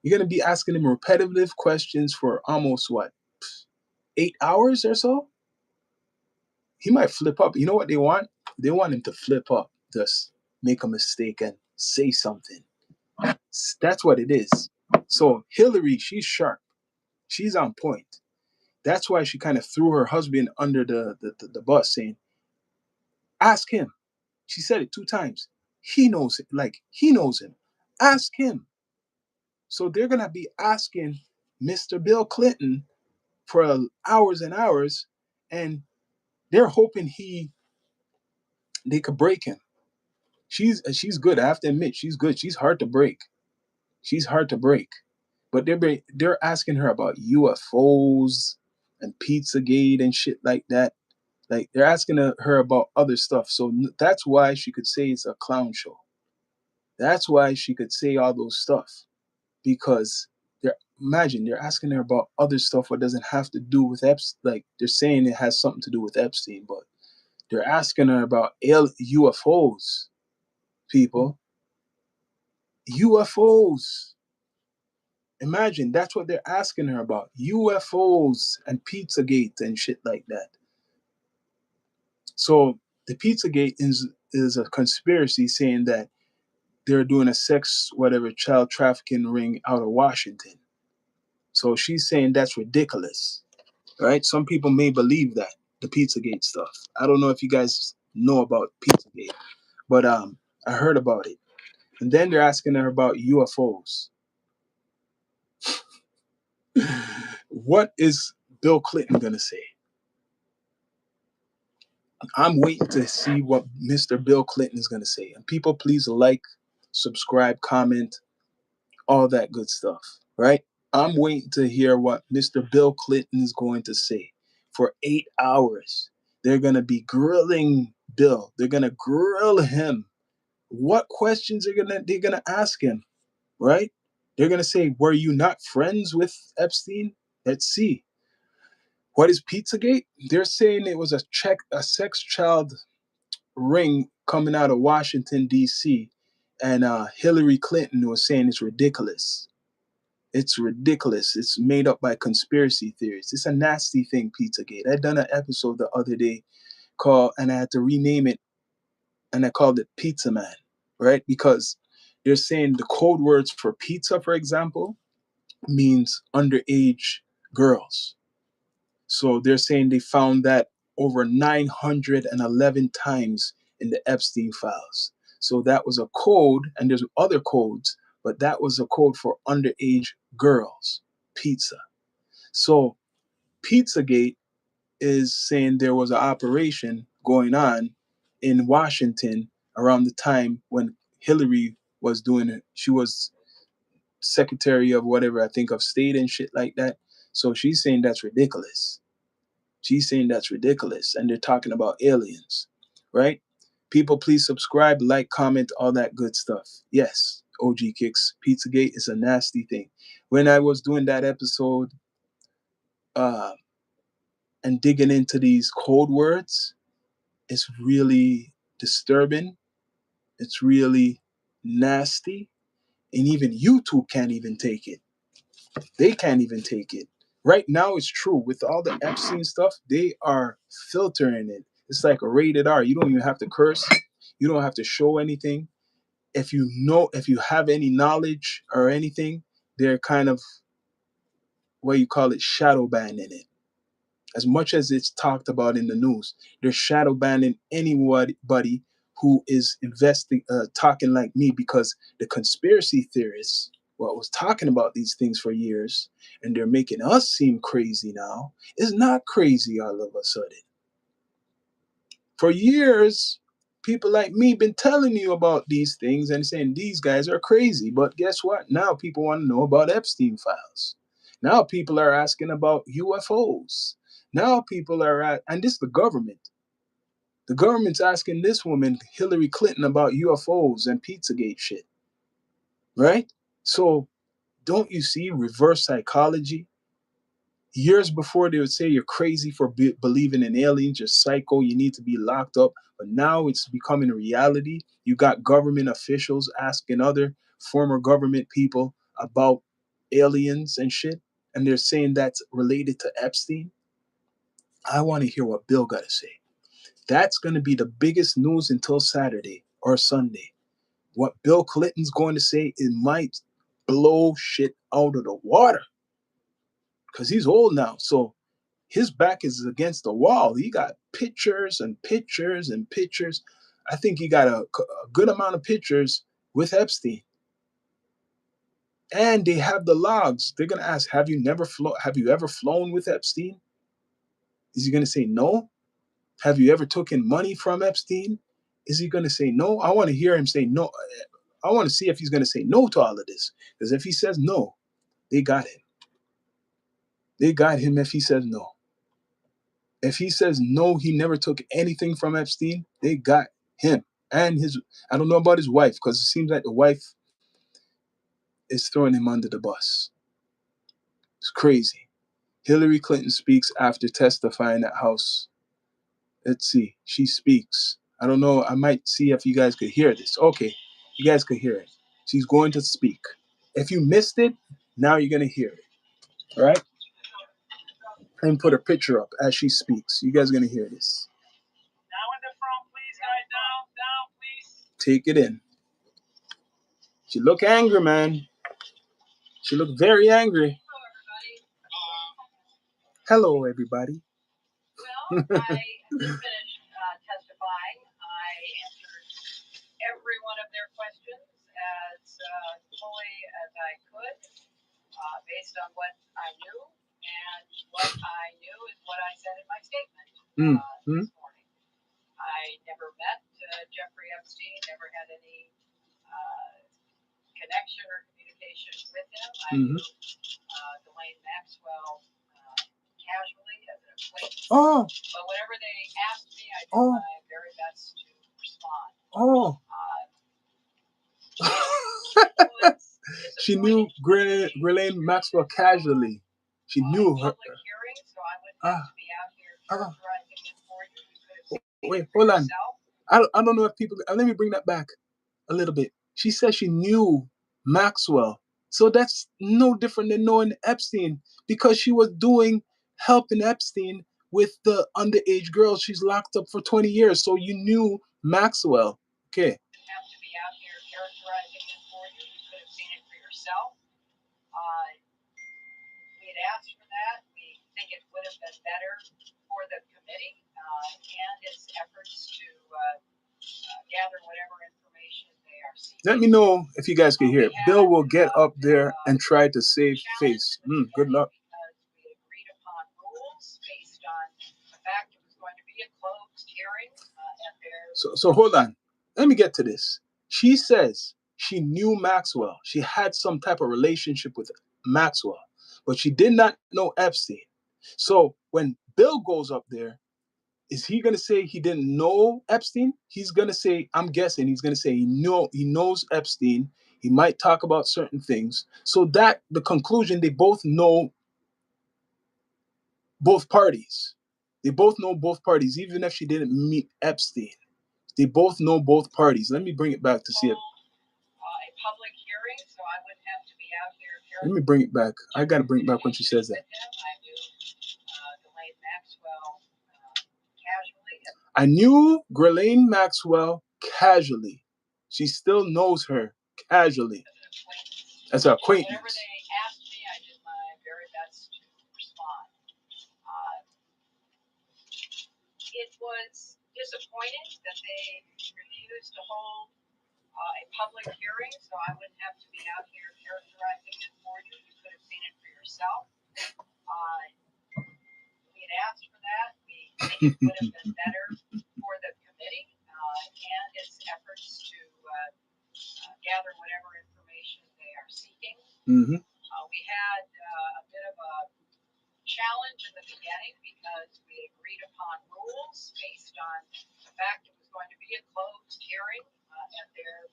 You're gonna be asking him repetitive questions for almost what, 8 hours or so? He might flip up. You know what they want? They want him to flip up, just make a mistake and say something. That's what it is. So Hillary, she's sharp. She's on point. That's why she kind of threw her husband under the bus, saying, ask him. She said it 2 times. He knows it. Like, he knows him. Ask him. So they're going to be asking Mr. Bill Clinton for hours and hours, and they're hoping they could break him. She's good. I have to admit, she's good. She's hard to break. She's hard to break. But they're asking her about UFOs and Pizzagate and shit like that. Like, they're asking her about other stuff. So that's why she could say it's a clown show. That's why she could say all those stuff, because they're asking her about other stuff what doesn't have to do with Epstein. Like, they're saying it has something to do with Epstein, but they're asking her about UFOs. People, UFOs. Imagine that's what they're asking her about: UFOs and Pizzagate and shit like that. So the Pizzagate is a conspiracy saying that they're doing a sex whatever child trafficking ring out of Washington. So she's saying that's ridiculous, right? Some people may believe that, the Pizzagate stuff. I don't know if you guys know about Pizzagate, but I heard about it. And then they're asking her about UFOs. What is Bill Clinton gonna say? I'm waiting to see what Mr. Bill Clinton is gonna say. And people, please like, subscribe, comment, all that good stuff, right? I'm waiting to hear what Mr. Bill Clinton is going to say. For 8 hours, they're going to be grilling Bill. They're going to grill him. What questions they're going to ask him, right? They're going to say, "Were you not friends with Epstein?" Let's see. What is Pizzagate? They're saying it was a sex child ring coming out of Washington D.C. and Hillary Clinton was saying it's ridiculous. It's ridiculous. It's made up by conspiracy theories. It's a nasty thing, Pizzagate. I done an episode the other day called, and I had to rename it, and I called it Pizza Man, right? Because they're saying the code words for pizza, for example, means underage girls. So they're saying they found that over 911 times in the Epstein files. So that was a code, and there's other codes, but that was a code for underage girls, pizza. So Pizzagate is saying there was an operation going on in Washington around the time when Hillary was doing it. She was secretary of whatever, I think, of state and shit like that. So she's saying that's ridiculous. She's saying that's ridiculous. And they're talking about aliens, right? People, please subscribe, like, comment, all that good stuff. Yes, OG Kicks, Pizzagate is a nasty thing. When I was doing that episode uh, and digging into these code words, it's really disturbing. It's really nasty. And even YouTube can't even take it. They can't even take it. Right now, it's true. With all the Epstein stuff, they are filtering it. It's like a rated R. You don't even have to curse. You don't have to show anything. If you have any knowledge or anything, they're kind of, what you call it, shadow banning it. As much as it's talked about in the news, they're shadow banning anybody who is talking like me, because the conspiracy theorists, what was talking about these things for years, and they're making us seem crazy now, is not crazy all of a sudden. For years, people like me been telling you about these things and saying these guys are crazy. But guess what? Now people want to know about Epstein files. Now people are asking about UFOs. Now people are and this is the government. The government's asking this woman, Hillary Clinton, about UFOs and Pizzagate shit. Right? So don't you see reverse psychology? Years before, they would say you're crazy for believing in aliens, you're psycho, you need to be locked up. But now it's becoming a reality. You got government officials asking other former government people about aliens and shit, and they're saying that's related to Epstein. I want to hear what Bill got to say. That's going to be the biggest news until Saturday or Sunday. What Bill Clinton's going to say, it might blow shit out of the water, because he's old now. So his back is against the wall. He got pictures and pictures and pictures. I think he got a good amount of pictures with Epstein. And they have the logs. They're gonna ask, have you ever flown with Epstein? Is he gonna say no? Have you ever taken money from Epstein? Is he gonna say no? I want to hear him say no. I want to see if he's gonna say no to all of this. Because if he says no, they got him. They got him if he says no. If he says no, he never took anything from Epstein, they got him. And I don't know about his wife, because it seems like the wife is throwing him under the bus. It's crazy. Hillary Clinton speaks after testifying at House. Let's see. She speaks. I don't know. I might see if you guys could hear this. Okay. You guys could hear it. She's going to speak. If you missed it, now you're going to hear it. All right? And put a picture up as she speaks. You guys are going to hear this. Now in the front, please, guys. Down, please. Take it in. She looked angry, man. She looked very angry. Hello, everybody. Well, I just finished testifying. I answered every one of their questions as fully as I could, based on what I knew. And what I knew is what I said in my statement this morning. I never met Jeffrey Epstein, never had any connection or communication with him. I knew Ghislaine Maxwell casually as an acquaintance. Oh. But whenever they asked me, I did my very best to respond. She knew Ghislaine Maxwell casually. She knew her. Public hearing, so I went Ah, to be out here ah. characterizing it for you. You could have seen Wait, it for hold on. yourself. I don't know if people. Let me bring that back a little bit. She said she knew Maxwell, so that's no different than knowing Epstein because she was doing helping Epstein with the underage girls. She's locked up for 20 years, so you knew Maxwell. Okay. Have to be out here characterizing it for you. You could have seen it for yourself. Uh, we had asked for that. We think it would have been better for the committee and its efforts to gather whatever information they are seeking. Let me know if you guys can hear it. Bill will get up there and try to save face. Good luck. Because we agreed upon rules based on the fact it was going to be a closed hearing, and there. So hold on. Let me get to this. She says she knew Maxwell. She had some type of relationship with Maxwell, but she did not know Epstein. So when Bill goes up there, is he gonna say he didn't know Epstein? He's gonna say, I'm guessing he's gonna say he knows Epstein. He might talk about certain things. So that the conclusion, they both know both parties. They both know both parties, even if she didn't meet Epstein. They both know both parties. Let me bring it back to see it. A public hearing, so I wouldn't have to be out here. Let me bring it back. I got to bring it back when she says that. I knew Ghislaine Maxwell casually. She still knows her casually. As an acquaintance. Whenever they asked me, I did my very best to respond. It was disappointing that they refused to hold a public hearing, so I wouldn't have to be out here characterizing it for you. You could have seen it for yourself. We had asked for that. We think it would have been better for the committee and its efforts to gather whatever information they are seeking. Mm-hmm. We had a bit of a challenge in the beginning because we agreed upon rules based on the fact it was going to be a closed hearing at their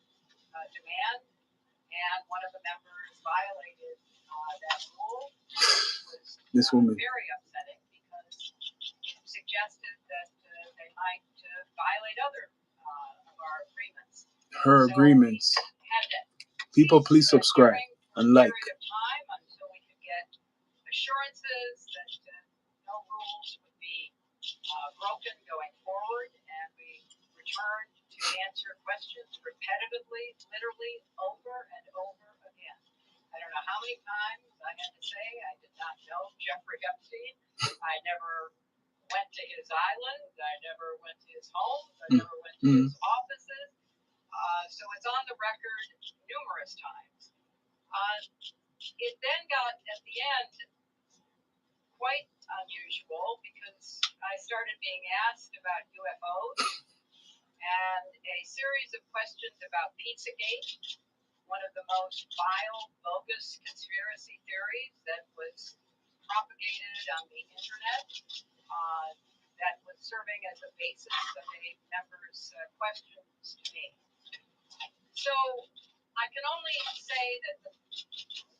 demand, and one of the members violated that rule. It was very upsetting because it suggested that they might violate other of our agreements. Her agreements. People, please subscribe and like. Time until we could get assurances that no rules would be broken going forward, and we returned to answer questions repetitively, literally over and over again. I don't know how many times I had to say I did not know Jeffrey Epstein. I never went to his island. I never went to his home. I never went to his offices. So it's on the record numerous times. It then got, at the end, quite unusual because I started being asked about UFOs and a series of questions about Pizzagate, one of the most vile, bogus conspiracy theories that was propagated on the internet, that was serving as a basis of a member's questions to me. So I can only say that the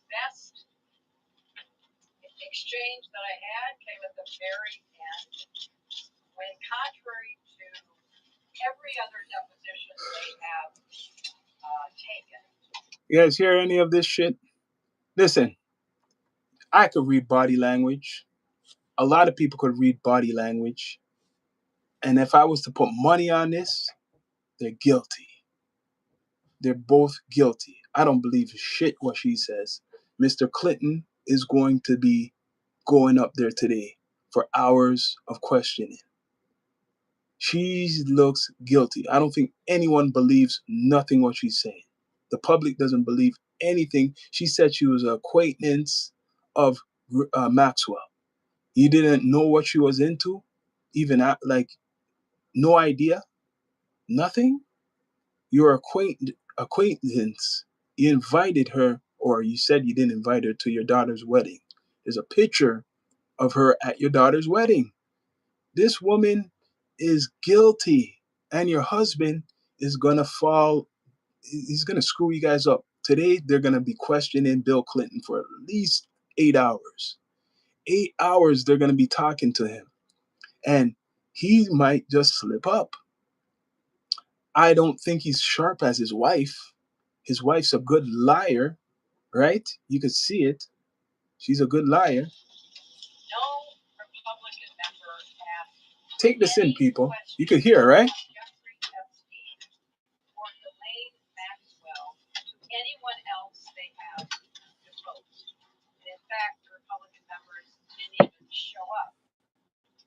best exchange that I had came at the very end, when, contrary to every other deposition they have taken. You guys hear any of this shit? Listen, I could read body language. A lot of people could read body language. And if I was to put money on this, they're guilty. They're both guilty. I don't believe shit what she says. Mr. Clinton is going to be going up there today for hours of questioning. She looks guilty. I don't think anyone believes nothing what she's saying. The public doesn't believe anything. She said she was an acquaintance of Maxwell. You didn't know what she was into? Even like, no idea? Nothing? Your acquaintance, you invited her, or you said you didn't invite her to your daughter's wedding. There's a picture of her at your daughter's wedding. This woman is guilty, and your husband is going to fall. He's going to screw you guys up. Today, they're going to be questioning Bill Clinton for at least 8 hours. 8 hours they're going to be talking to him. And he might just slip up. I don't think he's sharp as his wife. His wife's a good liar, right? You could see it. She's a good liar. No Republican member asked Take this in, any people. question You could hear, right? about Jeffrey Epstein or Ghislaine Maxwell to anyone else they have deposed. And in fact, the Republican members didn't even show up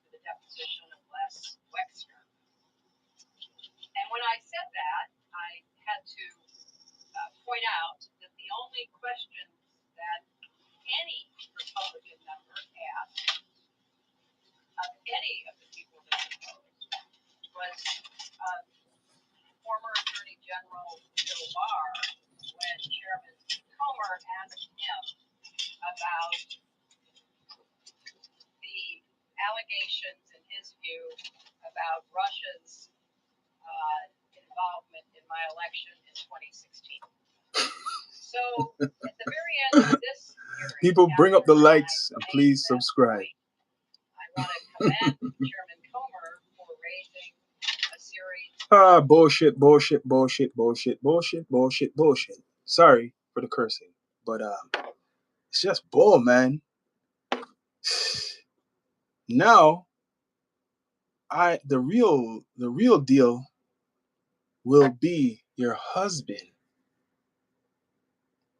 for the deposition of Les Wexner. And when I said that, I had to point out that the only questions that any Republican member asked of any of the people that deposed was former Attorney General Bill Barr when Chairman Comer asked him about the allegations, in his view, about Russia's involvement in my election in 2016. So at the very end of this hearing, People, bring up the lights and please subscribe. I want to commend Chairman Comer for raising a series. Bullshit. Sorry for the cursing, but it's just bull, man. Now, the real deal will be your husband.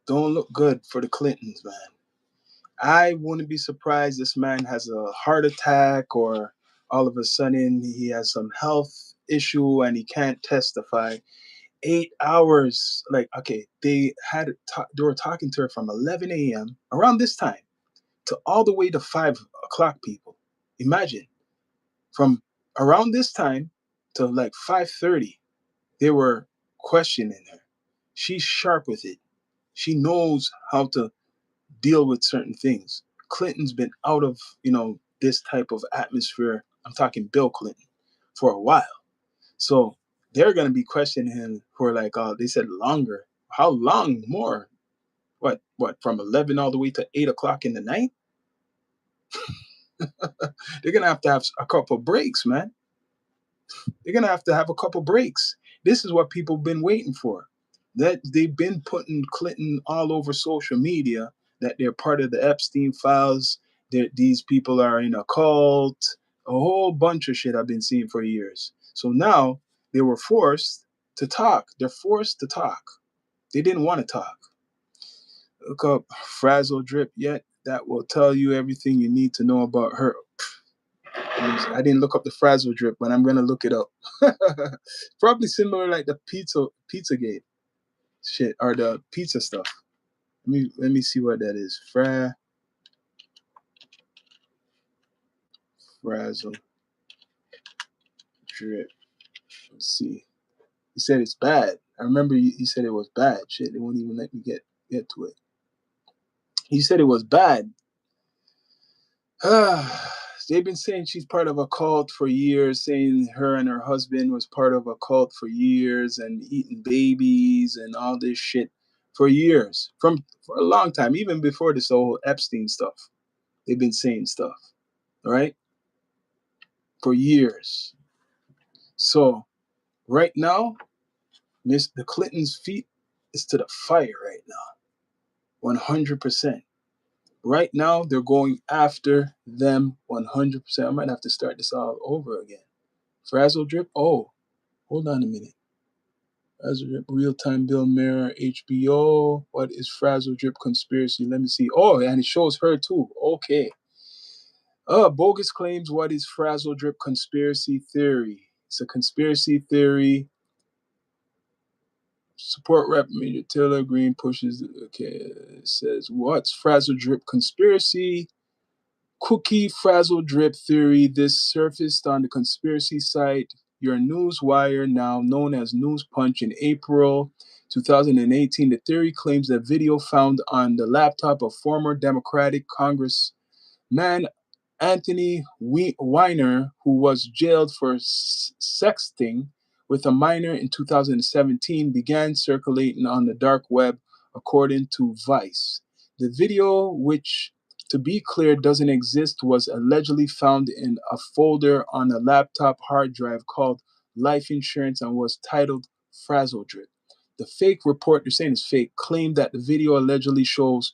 Don't look good for the Clintons, man. I wouldn't be surprised this man has a heart attack or all of a sudden he has some health issue and he can't testify. 8 hours, like, okay, they were talking to her from 11 a.m. around this time to all the way to 5 o'clock. People, imagine from around this time to like 5:30, they were questioning her. She's sharp with it. She knows how to deal with certain things. Clinton's been out of, this type of atmosphere. I'm talking Bill Clinton for a while. So they're going to be questioning him for like, they said longer. How long more? What, from 11 all the way to 8 o'clock in the night? They're going to have a couple breaks, man. They're going to have a couple breaks. This is what people have been waiting for. That they've been putting Clinton all over social media, that they're part of the Epstein files, that these people are in a cult, a whole bunch of shit I've been seeing for years. So now they were forced to talk. They're forced to talk. They didn't want to talk. Look up Frazzle Drip yet. That will tell you everything you need to know about her. I didn't look up the Frazzle Drip, but I'm gonna look it up. Probably similar like the Pizzagate shit or the pizza stuff. Let me see what that is. Frazzle Drip. Let's see. He said it's bad. I remember he said it was bad. Shit, they won't even let me get to it. He said it was bad. They've been saying she's part of a cult for years, saying her and her husband was part of a cult for years and eating babies and all this shit for years, for a long time, even before this whole Epstein stuff. They've been saying stuff, right? For years. So right now, the Clintons' feet is to the fire right now, 100%. Right now, they're going after them 100%. I might have to start this all over again. Frazzle Drip? Oh, hold on a minute. Frazzle Drip, Real-Time Bill Mirror, HBO. What is Frazzle Drip Conspiracy? Let me see. Oh, and it shows her too. Okay. Bogus claims. What is Frazzle Drip Conspiracy Theory? It's a conspiracy theory. Support rep Major Taylor Green pushes. Okay, it says, what's Frazzle Drip Conspiracy? Cookie Frazzle Drip Theory. This surfaced on the conspiracy site Your News Wire, now known as News Punch, in April 2018. The theory claims that video found on the laptop of former Democratic Congressman Anthony Weiner, who was jailed for sexting with a minor in 2017, began circulating on the dark web, according to Vice. The video, which to be clear doesn't exist was allegedly found in a folder on a laptop hard drive called Life Insurance and was titled Frazzle Drip. The fake report, they're saying it's fake, claimed that the video allegedly shows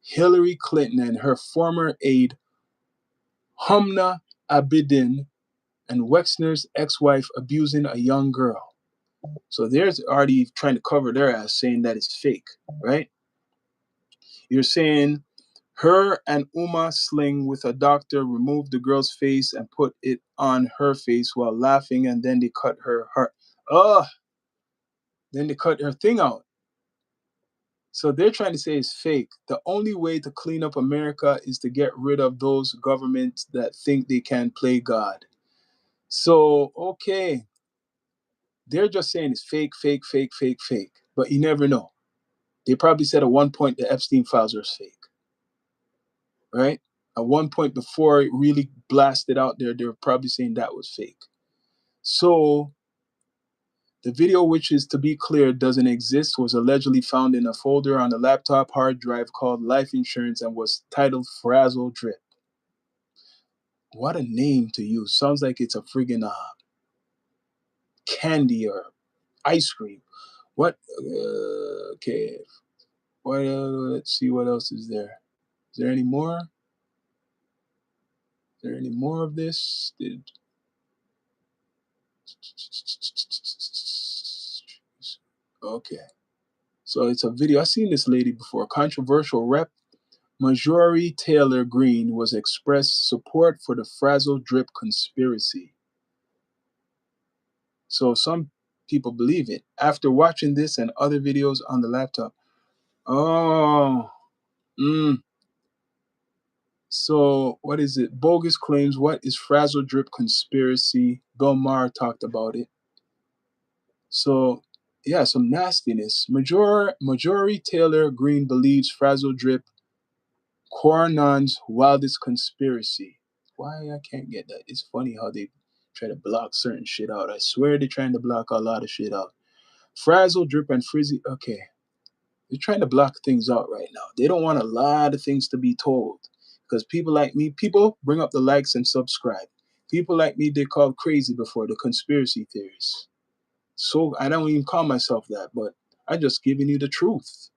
Hillary Clinton and her former aide, Humna Abedin, and Wexner's ex-wife abusing a young girl. So they're already trying to cover their ass, saying that it's fake, right? You're saying her and Uma Sling with a doctor removed the girl's face and put it on her face while laughing, and then they cut her heart. Then they cut her thing out. So they're trying to say it's fake. The only way to clean up America is to get rid of those governments that think they can play God. So, okay, they're just saying it's fake, fake, fake, fake, fake. But you never know. They probably said at one point the Epstein files are fake, right? At one point before it really blasted out there, they were probably saying that was fake. So the video, which is to be clear doesn't exist, was allegedly found in a folder on a laptop hard drive called Life Insurance and was titled Frazzle Drip. What a name to use. Sounds like it's a friggin' candy or ice cream. What? Okay. What? Let's see what else is there. Is there any more? Is there any more of this? Okay. So it's a video. I've seen this lady before. Controversial rep Marjorie Taylor Greene was expressed support for the Frazzle Drip conspiracy. So some people believe it. After watching this and other videos on the laptop. Oh. So what is it? Bogus claims. What is Frazzle Drip conspiracy? Bill Maher talked about it. So yeah, some nastiness. Marjorie Taylor Greene believes Frazzle Drip Quaranon's wildest conspiracy. Why I can't get that? It's funny how they try to block certain shit out. I swear they're trying to block a lot of shit out. Frazzle, Drip, and Frizzy. Okay, they're trying to block things out right now. They don't want a lot of things to be told because people like me, people bring up the likes and subscribe. People like me, they called crazy before, the conspiracy theorists. So I don't even call myself that, but I just giving you the truth.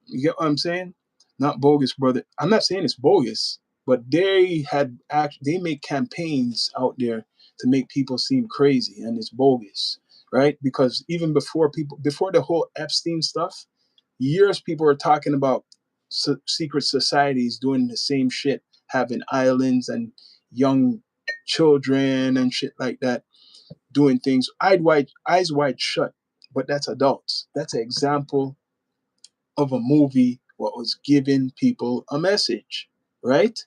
You get what I'm saying? Not bogus, brother. I'm not saying it's bogus, but they make campaigns out there to make people seem crazy, and it's bogus, right? Because even before the whole Epstein stuff, years people were talking about secret societies doing the same shit, having islands and young children and shit like that, doing things eyes wide shut. But that's adults. That's an example of a movie what was giving people a message, right?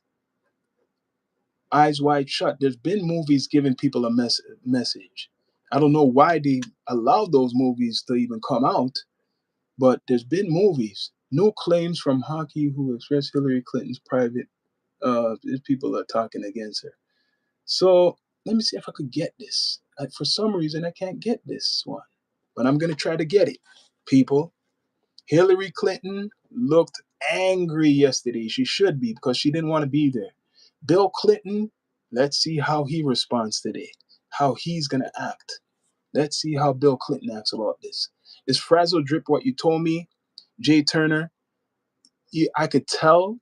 Eyes wide shut. There's been movies giving people a message. I don't know why they allowed those movies to even come out, but there's been movies. New claims from hockey who expressed Hillary Clinton's private. People are talking against her. So let me see if I could get this. For some reason, I can't get this one, but I'm gonna try to get it. People, Hillary Clinton looked angry yesterday. She should be because she didn't want to be there. Bill Clinton, let's see how he responds today, how he's going to act. Let's see how Bill Clinton acts about this. Is Frazzle Drip what you told me, Jay Turner? I could tell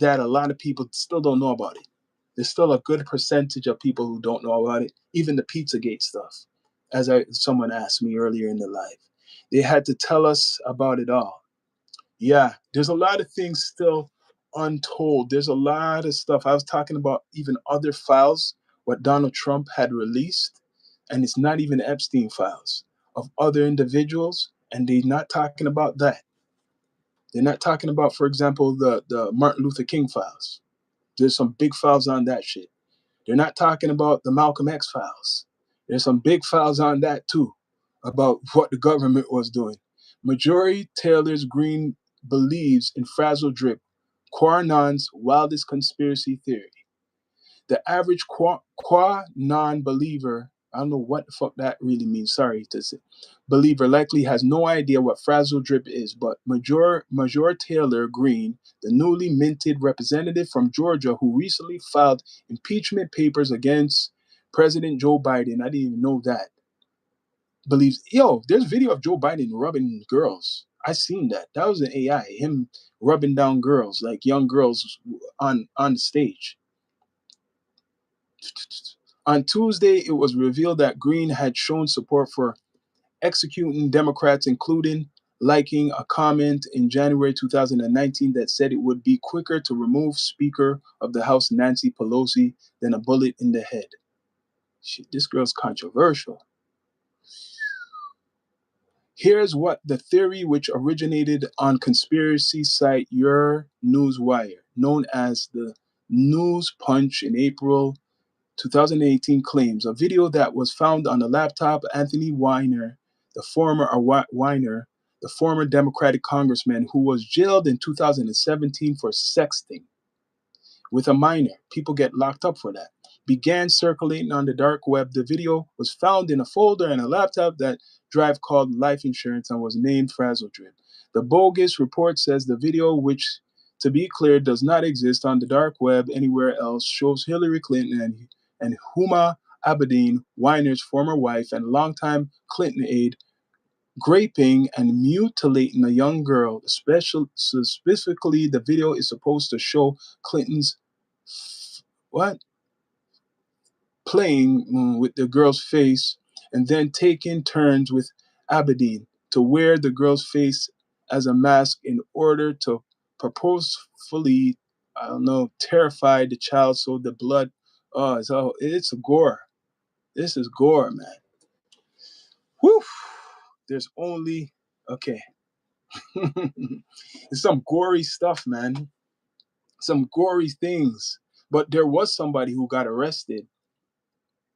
that a lot of people still don't know about it. There's still a good percentage of people who don't know about it, even the Pizzagate stuff, as someone asked me earlier in the live. They had to tell us about it all. Yeah, there's a lot of things still untold. There's a lot of stuff. I was talking about even other files, what Donald Trump had released, and it's not even Epstein files of other individuals, and they're not talking about that. They're not talking about, for example, the Martin Luther King files. There's some big files on that shit. They're not talking about the Malcolm X files. There's some big files on that too, about what the government was doing. Majority Taylor's Green believes in Frazzle Drip, QAnon's wildest conspiracy theory. The average QAnon believer I don't know what the fuck that really means. Sorry to say. Believer likely has no idea what frazzle drip is, but Major Taylor Greene, the newly minted representative from Georgia who recently filed impeachment papers against President Joe Biden, I didn't even know that, believes, yo, there's video of Joe Biden rubbing girls. I seen that. That was an AI, him rubbing down girls, like young girls on the stage. On Tuesday, it was revealed that Green had shown support for executing Democrats, including liking a comment in January 2019 that said it would be quicker to remove Speaker of the House Nancy Pelosi than a bullet in the head. Shit, this girl's controversial. Here's what the theory, which originated on conspiracy site Your Newswire, known as the News Punch in April 2018, claims. A video that was found on the laptop Anthony Weiner, the former Democratic congressman who was jailed in 2017 for sexting with a minor. People get locked up for that. Began circulating on the dark web. The video was found in a folder and a laptop that drive called Life Insurance and was named Frazzle Drip. The bogus report says the video, which to be clear does not exist on the dark web anywhere else, shows Hillary Clinton and Huma Abedin, Weiner's former wife and longtime Clinton aide, raping and mutilating a young girl. Specifically, the video is supposed to show Clinton's what playing with the girl's face and then taking turns with Abedin to wear the girl's face as a mask in order to purposefully, I don't know, terrify the child so the blood. It's a gore. This is gore, man. Whew. There's only okay. It's some gory stuff, man. Some gory things. But there was somebody who got arrested.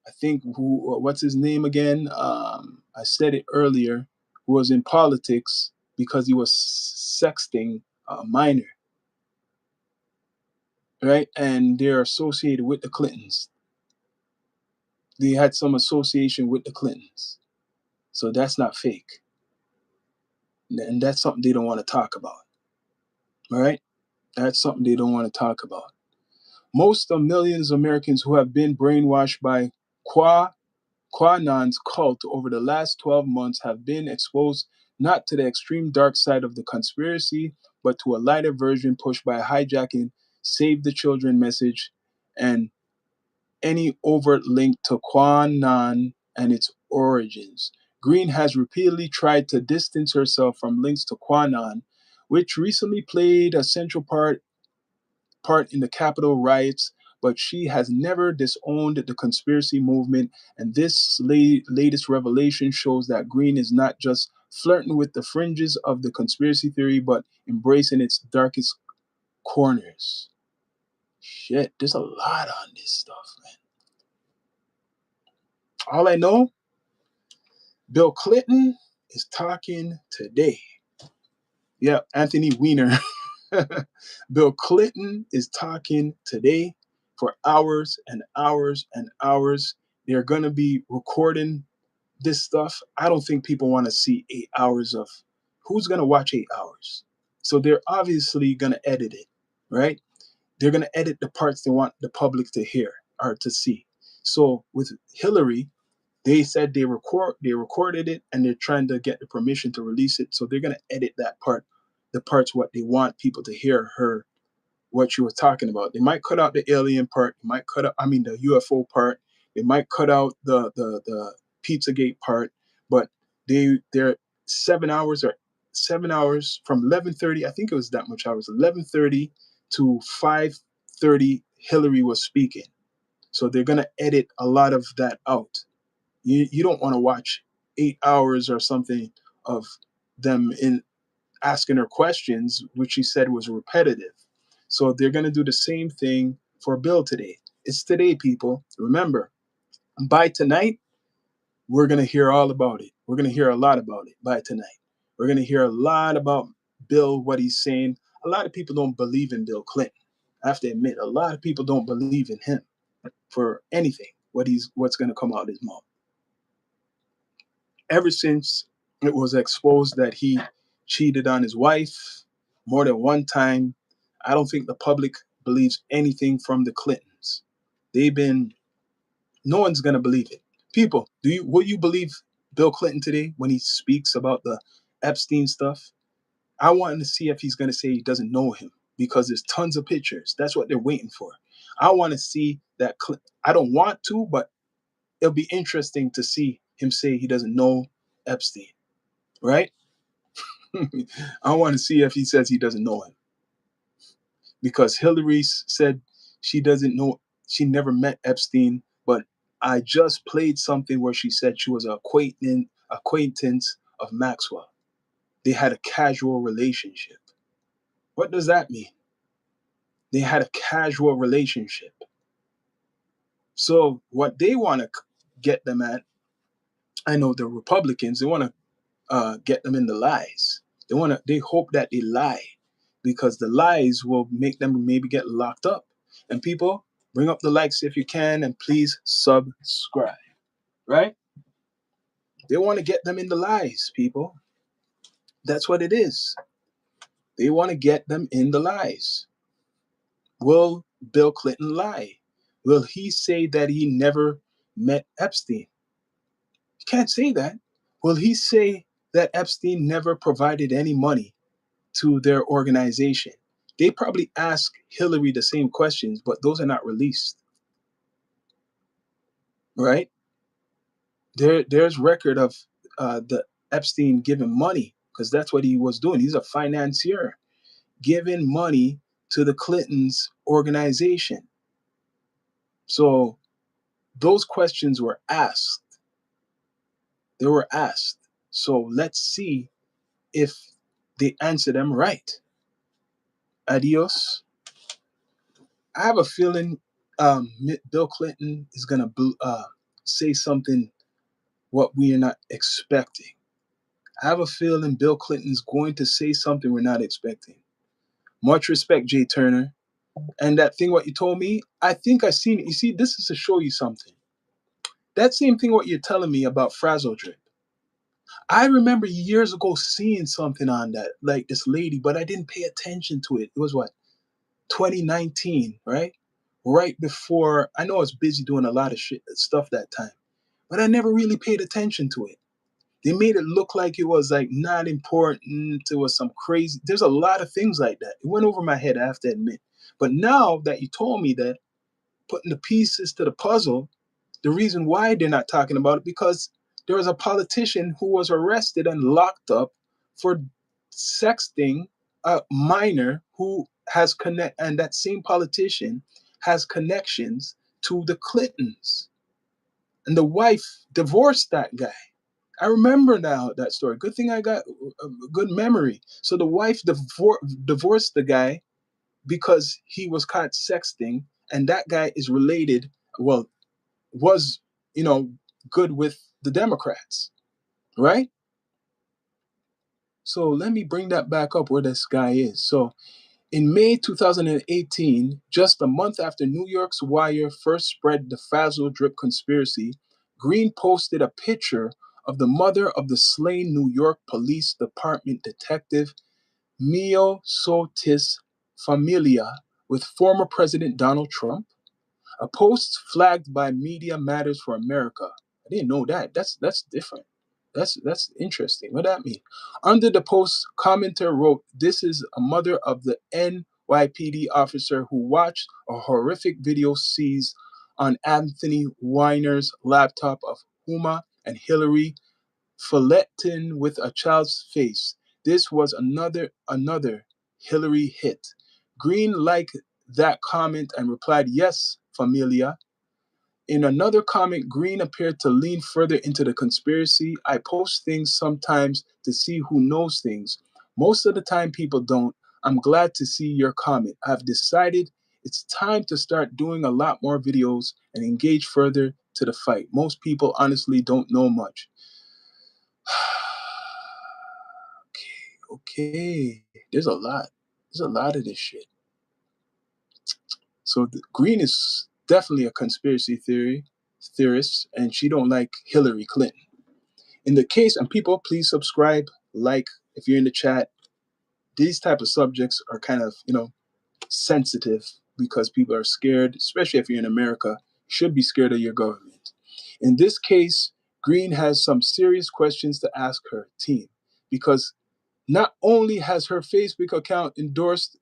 I think what's his name again? I said it earlier. Who was in politics because he was sexting a minor, right? And they're associated with the Clintons. They had some association with the Clintons, so that's not fake, and that's something they don't want to talk about. All right, that's something they don't want to talk about. Most of millions of Americans who have been brainwashed by Quanon's cult over the last 12 months have been exposed not to the extreme dark side of the conspiracy, but to a lighter version pushed by hijacking Save the Children message and any overt link to Quanon and its origins. Green has repeatedly tried to distance herself from links to Quanon, which recently played a central part in the Capitol riots, but she has never disowned the conspiracy movement. And this latest revelation shows that Green is not just flirting with the fringes of the conspiracy theory, but embracing its darkest corners. Shit, there's a lot on this stuff, man. All I know, Bill Clinton is talking today. Yeah, Anthony Weiner. Bill Clinton is talking today for hours and hours and hours. They're going to be recording this stuff. I don't think people want to see 8 hours of who's going to watch 8 hours. So they're obviously going to edit it, right? They're going to edit the parts they want the public to hear or to see. So with Hillary, they said they recorded it and they're trying to get the permission to release it. So they're going to edit that part, the parts what they want people to hear her what you were talking about. They might cut out the alien part, they might cut out the UFO part, they might cut out the Pizzagate part, but they're 7 hours from 11:30, I think it was that much hours, 11:30 to 5:30 Hillary was speaking. So they're going to edit a lot of that out. You don't want to watch 8 hours or something of them in asking her questions, which she said was repetitive. So they're going to do the same thing for Bill today. It's today, people. Remember, by tonight, we're going to hear all about it. We're going to hear a lot about it by tonight. We're going to hear a lot about Bill, what he's saying. A lot of people don't believe in Bill Clinton. I have to admit, a lot of people don't believe in him for anything, what's going to come out of his mouth. Ever since it was exposed that he cheated on his wife more than one time, I don't think the public believes anything from the Clintons. They've been, no one's gonna believe it. People, will you believe Bill Clinton today when he speaks about the Epstein stuff? I want to see if he's gonna say he doesn't know him because there's tons of pictures. That's what they're waiting for. I want to see that. I don't want to, but it'll be interesting to see him say he doesn't know Epstein, right? I want to see if he says he doesn't know him because Hillary said she doesn't know, she never met Epstein, but I just played something where she said she was an acquaintance of Maxwell. They had a casual relationship. What does that mean? They had a casual relationship. So what they want to get them at, I know the Republicans, they want to get them in the lies. They hope that they lie because the lies will make them maybe get locked up. And people, bring up the likes if you can, and please subscribe. Right? They want to get them in the lies, people. That's what it is. They want to get them in the lies. Will Bill Clinton lie? Will he say that he never met Epstein? You can't say that. Will he say that Epstein never provided any money to their organization? They probably ask Hillary the same questions, but those are not released, right? There's record of the Epstein giving money because that's what he was doing. He's a financier, giving money to the Clintons organization. So those questions were asked. They were asked. So let's see if they answer them right. Adios. I have a feeling Bill Clinton is going to say something what we are not expecting. I have a feeling Bill Clinton is going to say something we're not expecting. Much respect, Jay Turner. And that thing, what you told me, I think I seen it. You see, this is to show you something. That same thing, what you're telling me about Frazzle Drip. I remember years ago seeing something on that, like this lady, but I didn't pay attention to it. It was what, 2019, right? Right before, I know I was busy doing a lot of stuff that time, but I never really paid attention to it. They made it look like it was like not important. It was some crazy. There's a lot of things like that. It went over my head, I have to admit. But now that you told me that, putting the pieces to the puzzle, the reason why they're not talking about it because there was a politician who was arrested and locked up for sexting a minor who has connect, and that same politician has connections to the Clintons, and the wife divorced that guy. I remember now that story. Good thing I got a good memory. So the wife divorced the guy because he was caught sexting, and that guy is related. Well, was you know good with the Democrats, right? So let me bring that back up where this guy is. So in May 2018, just a month after New York's Wire first spread the Fazzle Drip conspiracy, Green posted a picture of the mother of the slain New York Police Department detective Mio Sotis Familia with former President Donald Trump. A post flagged by Media Matters for America. I didn't know that. That's different. That's interesting. What that mean? Under the post, commenter wrote, "This is a mother of the NYPD officer who watched a horrific video seized on Anthony Weiner's laptop of Huma and Hillary filleting with a child's face. This was another Hillary hit." Green liked that comment and replied, "Yes, Familia." In another comment, Green appeared to lean further into the conspiracy. "I post things sometimes to see who knows things. Most of the time, people don't. I'm glad to see your comment. I've decided it's time to start doing a lot more videos and engage further to the fight. Most people honestly don't know much." Okay. There's a lot of this shit. So Green is definitely a conspiracy theorist, and she don't like Hillary Clinton. In the case, and people, please subscribe, like, if you're in the chat. These type of subjects are kind of, sensitive because people are scared, especially if you're in America, should be scared of your government. In this case, Green has some serious questions to ask her team because not only has her Facebook account endorsed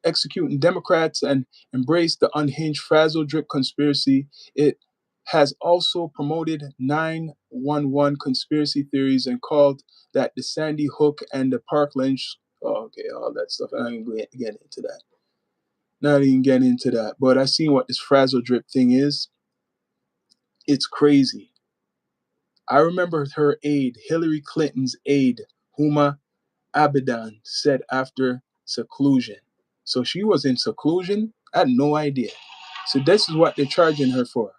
executing Democrats and embraced the unhinged frazzle drip conspiracy, it has also promoted 911 conspiracy theories and called that the Sandy Hook and the Parkland, okay, all that stuff. I ain't going to get into that. Not even get into that. But I seen what this frazzle drip thing is. It's crazy. I remember her aide, Hillary Clinton's aide, Huma Abidan, said after seclusion. So she was in seclusion? I had no idea. So this is what they're charging her for.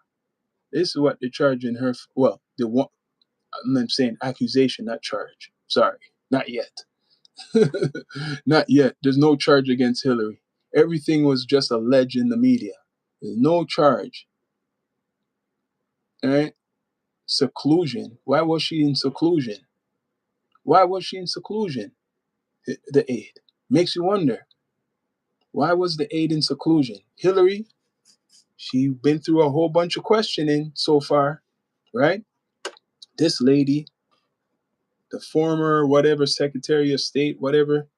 This is what they're charging her for. Well, I'm saying accusation, not charge. Sorry, not yet. Not yet. There's no charge against Hillary. Everything was just alleged in the media. There's no charge. All right? Seclusion. Why was she in seclusion? Why was she in seclusion? The aide. Makes you wonder. Why was the aide in seclusion? Hillary, she been through a whole bunch of questioning so far, right? This lady, the former whatever Secretary of State, whatever,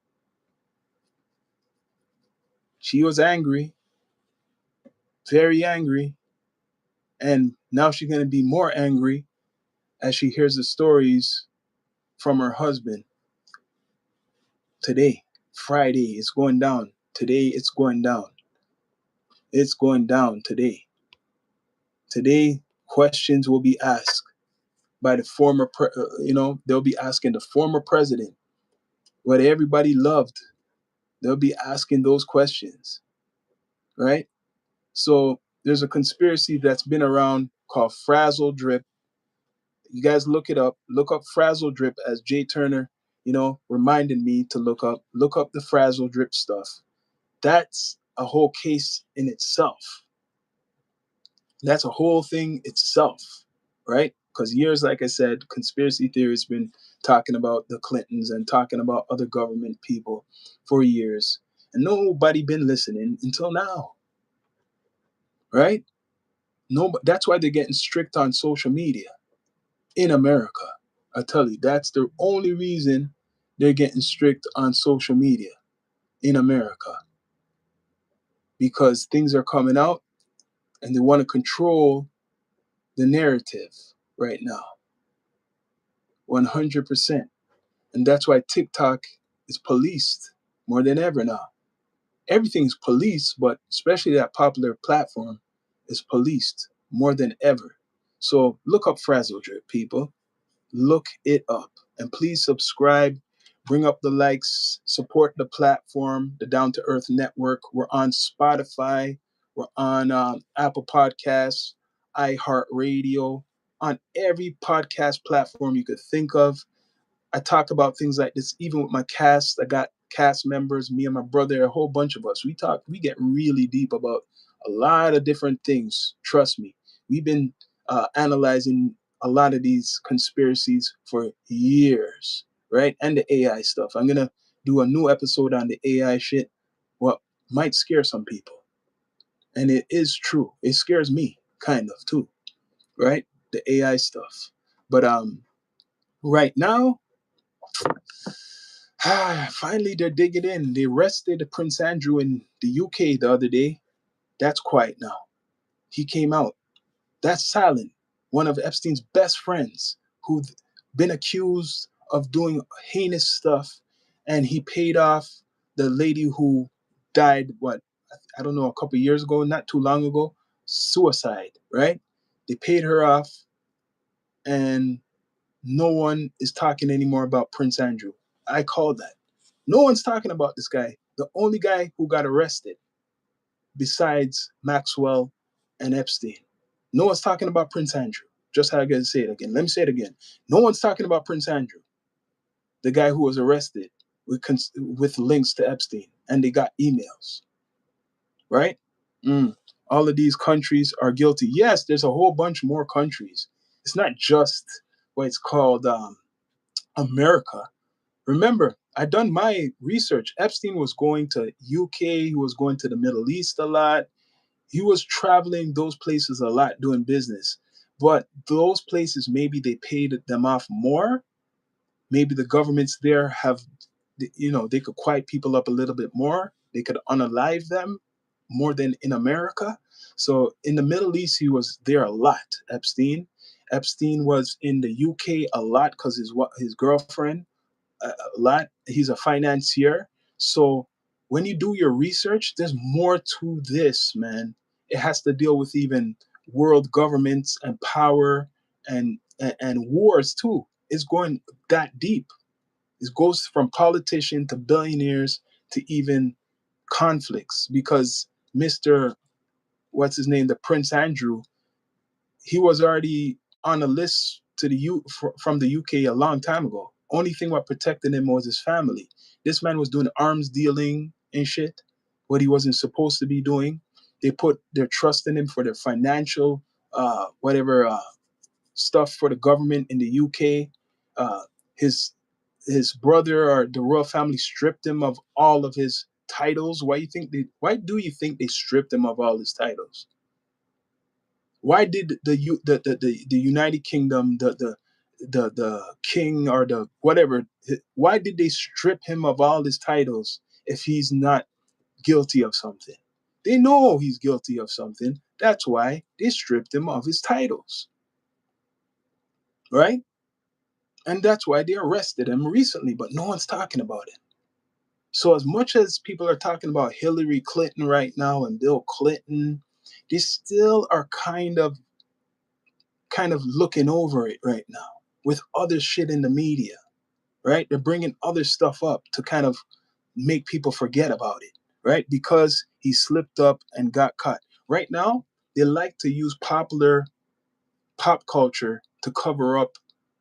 she was angry, very angry, and now she's going to be more angry as she hears the stories from her husband. Today, Friday, it's going down. Today, it's going down. It's going down today. Today, questions will be asked by the former, they'll be asking the former president, what everybody loved. They'll be asking those questions, right? So there's a conspiracy that's been around called Frazzle Drip. You guys look it up. Look up Frazzle Drip, as Jay Turner, reminded me to look up. Look up the Frazzle Drip stuff. That's a whole case in itself. That's a whole thing itself, right? Because years, like I said, conspiracy theories been talking about the Clintons and talking about other government people for years, and nobody been listening until now, right? No, that's why they're getting strict on social media in America. I tell you, that's the only reason they're getting strict on social media in America, because things are coming out and they want to control the narrative right now, 100%. And that's why TikTok is policed more than ever now. Everything's policed, but especially that popular platform is policed more than ever. So look up Frazzle Drip, people. Look it up. And please subscribe, bring up the likes, support the platform, the Down to Earth Network. We're on Spotify, we're on Apple Podcasts, iHeartRadio, on every podcast platform you could think of. I talk about things like this even with my cast. I got cast members, me and my brother, a whole bunch of us. We get really deep about a lot of different things. Trust me. We've been analyzing a lot of these conspiracies for years, right? And the AI stuff. I'm going to do a new episode on the AI shit. What might scare some people. And it is true. It scares me kind of too, right? The AI stuff. But right now, finally, they're digging in. They arrested Prince Andrew in the UK the other day. That's quiet now. He came out. That's silent. One of Epstein's best friends who'd been accused of doing heinous stuff, and he paid off the lady who died, I don't know, a couple years ago, not too long ago, suicide, right? They paid her off, and no one is talking anymore about Prince Andrew. I call that. No one's talking about this guy. The only guy who got arrested besides Maxwell and Epstein. No one's talking about Prince Andrew. Just how I gotta say it again. Let me say it again. No one's talking about Prince Andrew, the guy who was arrested with links to Epstein, and they got emails, right? All of these countries are guilty. Yes, there's a whole bunch more countries. It's not just what it's called, America. Remember, I done my research. Epstein was going to UK. He was going to the Middle East a lot. He was traveling those places a lot doing business. But those places, maybe they paid them off more. Maybe the governments there have, they could quiet people up a little bit more. They could unalive them more than in America. So in the Middle East, he was there a lot. Epstein was in the UK a lot because his girlfriend a lot. He's a financier. So when you do your research, there's more to this, man. It has to deal with even world governments and power and wars too. It's going that deep. It goes from politician to billionaires to even conflicts because Mr. What's his name, the Prince Andrew, he was already on a list to from the UK a long time ago. Only thing what protected him was his family. This man was doing arms dealing and shit, what he wasn't supposed to be doing. They put their trust in him for their financial, whatever stuff for the government in the UK. His brother or the royal family stripped him of all of his titles. Why do you think they stripped him of all his titles? Why did the United Kingdom, the king or the whatever, why did they strip him of all his titles if he's not guilty of something? They know he's guilty of something. That's why they stripped him of his titles, right? And that's why they arrested him recently, but no one's talking about it. So as much as people are talking about Hillary Clinton right now and Bill Clinton, they still are kind of looking over it right now with other shit in the media, right? They're bringing other stuff up to kind of make people forget about it, right? Because he slipped up and got caught. Right now, they like to use popular pop culture to cover up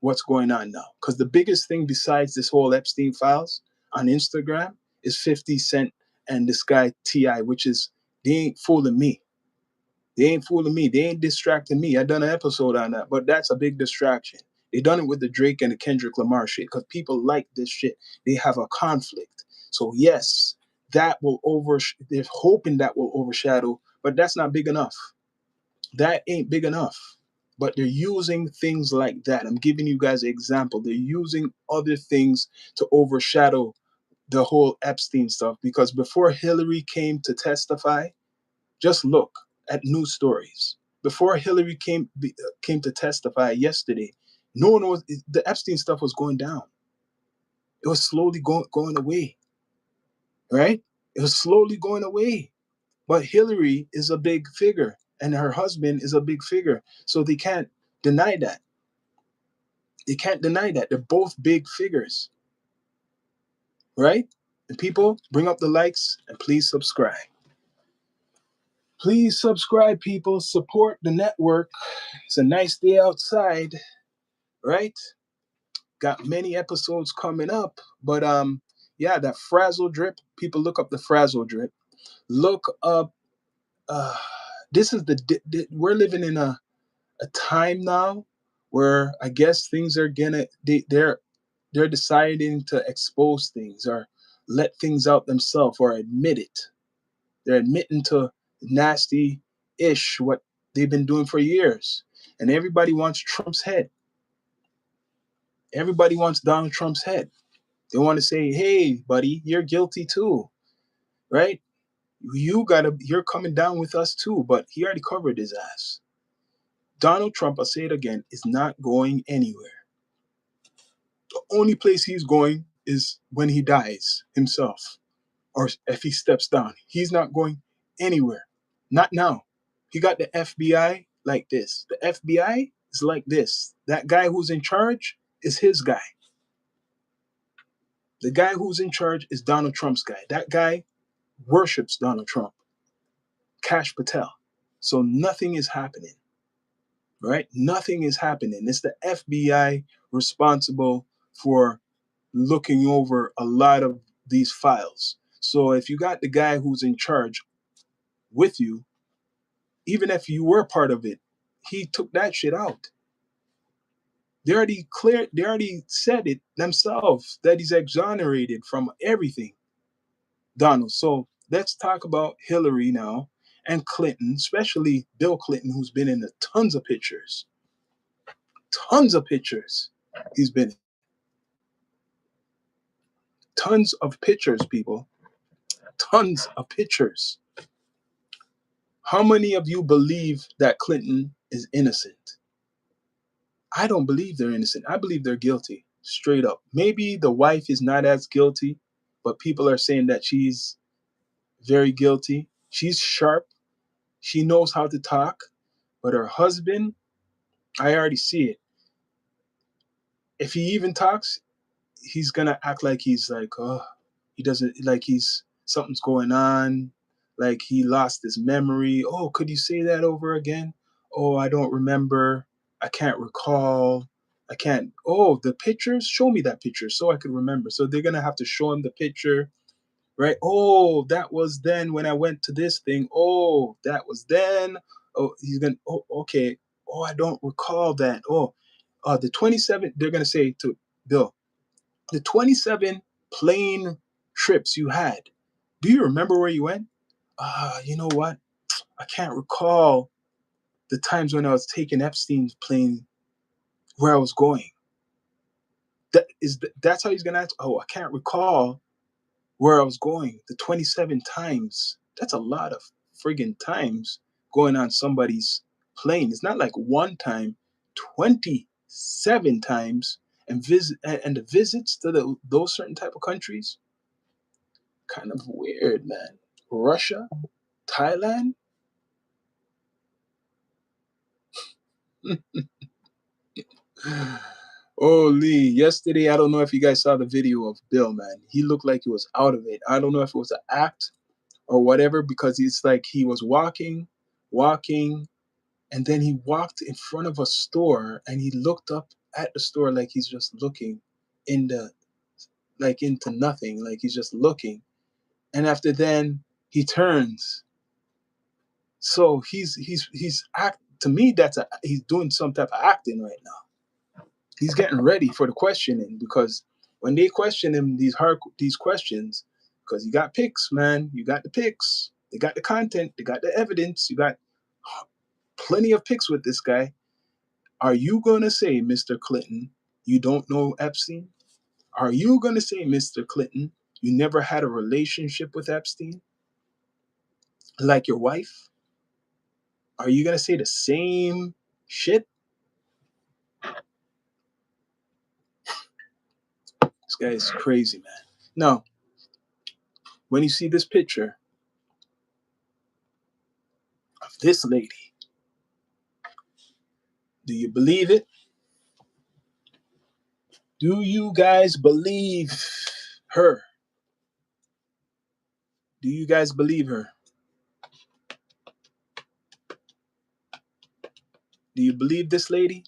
what's going on now. Because the biggest thing besides this whole Epstein files on Instagram is 50 Cent and this guy T.I., which is, they ain't fooling me. They ain't fooling me. They ain't distracting me. I done an episode on that, but that's a big distraction. They done it with the Drake and the Kendrick Lamar shit because people like this shit. They have a conflict. So yes, that will they're hoping that will overshadow, but that's not big enough. That ain't big enough. But they're using things like that. I'm giving you guys an example. They're using other things to overshadow the whole Epstein stuff because before Hillary came to testify, just look at news stories. Before Hillary came to testify yesterday, no one was the Epstein stuff was going down. It was slowly going away, right? It was slowly going away. But Hillary is a big figure, and her husband is a big figure, so they can't deny that. They can't deny that they're both big figures, right? And people, bring up the likes and please subscribe. Please subscribe, people. Support the network. It's a nice day outside, right? Got many episodes coming up, but yeah, that frazzle drip. People look up the frazzle drip. Look up. Uh, this is we're living in a time now where I guess things are they're deciding to expose things or let things out themselves or admit it. They're admitting to nasty ish what they've been doing for years, and everybody wants Trump's head. Everybody wants Donald Trump's head. They want to say, "Hey, buddy, you're guilty too, right? You're coming down with us too." But he already covered his ass. Donald Trump, I'll say it again, is not going anywhere. The only place he's going is when he dies himself, or if he steps down. He's not going anywhere. Not now. He got the FBI like this. The FBI is like this. That guy who's in charge is his guy. The guy who's in charge is Donald Trump's guy. That guy worships Donald Trump, Kash Patel. So nothing is happening, right? Nothing is happening. It's the FBI responsible for looking over a lot of these files. So if you got the guy who's in charge with you, even if you were part of it, he took that shit out. They already said it themselves that he's exonerated from everything, Donald. So let's talk about Hillary now and Clinton, especially Bill Clinton, who's been in tons of pictures. Tons of pictures. He's been in. Tons of pictures, people. Tons of pictures. How many of you believe that Clinton is innocent? I don't believe they're innocent. I believe they're guilty, straight up. Maybe the wife is not as guilty, but people are saying that she's very guilty. She's sharp. She knows how to talk. But her husband, I already see it. If he even talks, he's gonna act like he's like, oh, he doesn't like he's something's going on, like he lost his memory. Oh, could you say that over again? Oh, I don't remember. I can't recall. I can't. Oh, the pictures. Show me that picture so I could remember. So they're gonna have to show him the picture, right? Oh, that was then when I went to this thing. Oh, that was then. Oh, he's gonna. Oh, okay. Oh, I don't recall that. Oh, the 27th. They're gonna say to Bill, the 27 plane trips you had. Do you remember where you went? You know what? I can't recall the times when I was taking Epstein's plane where I was going. That's how he's gonna answer. Oh, I can't recall where I was going. The 27 times. That's a lot of friggin' times going on somebody's plane. It's not like one time, 27 times, and the visits to those certain type of countries. Kind of weird, man. Russia, Thailand. Oh, Lee. Yesterday, I don't know if you guys saw the video of Bill, man. He looked like he was out of it. I don't know if it was an act or whatever, because it's like he was walking, and then he walked in front of a store and he looked up at the store like he's just looking in the like into nothing, like he's just looking. And after then he turns. So he's act to me that's he's doing some type of acting right now. He's getting ready for the questioning, because when they question him these questions, because you got pics, man, you got the pics, they got the content, they got the evidence, you got plenty of pics with this guy. Are you gonna say, Mr. Clinton, you don't know Epstein? Are you gonna say, Mr. Clinton, you never had a relationship with Epstein, like your wife? Are you gonna say the same shit? This guy is crazy, man. Now, when you see this picture of this lady, do you believe it? Do you guys believe her? Do you guys believe her? Do you believe this lady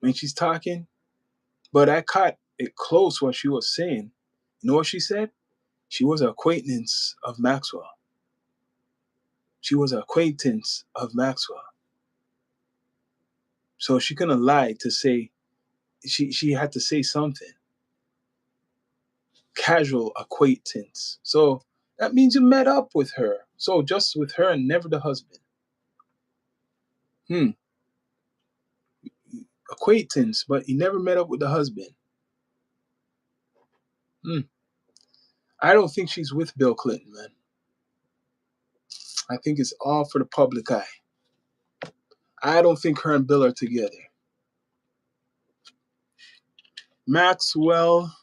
when she's talking? But I caught it close what she was saying. You know what she said? She was an acquaintance of Maxwell. She was an acquaintance of Maxwell. So she couldn't lie to say she had to say something. Casual acquaintance. So that means you met up with her. So just with her and never the husband. Hmm. Acquaintance, but he never met up with the husband. Hmm. I don't think she's with Bill Clinton, man. I think it's all for the public eye. I don't think her and Bill are together. Maxwell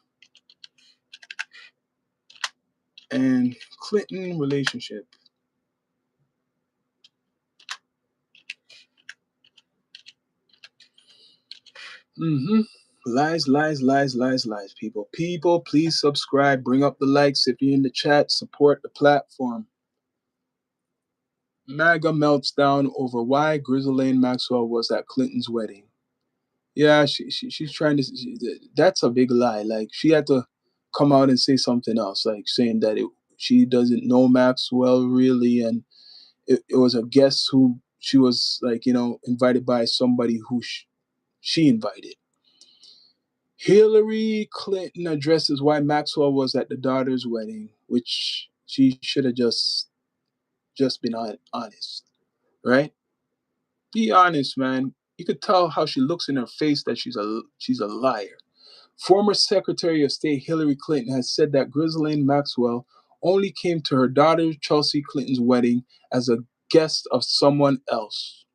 and Clinton relationship. Mm-hmm. Lies, lies, lies, lies, lies, people. People, please subscribe. Bring up the likes if you're in the chat. Support the platform. MAGA melts down over why Ghislaine Maxwell was at Clinton's wedding. Yeah, she's trying to. That's a big lie. Like, she had to come out and say something else, like saying that she doesn't know Maxwell really, and it was a guest who she was like, invited by somebody who She invited. Hillary Clinton addresses why Maxwell was at the daughter's wedding, which she should have just been honest, right? Be honest, man. You could tell how she looks in her face that she's a liar. Former Secretary of State Hillary Clinton has said that Ghislaine Maxwell only came to her daughter Chelsea Clinton's wedding as a guest of someone else.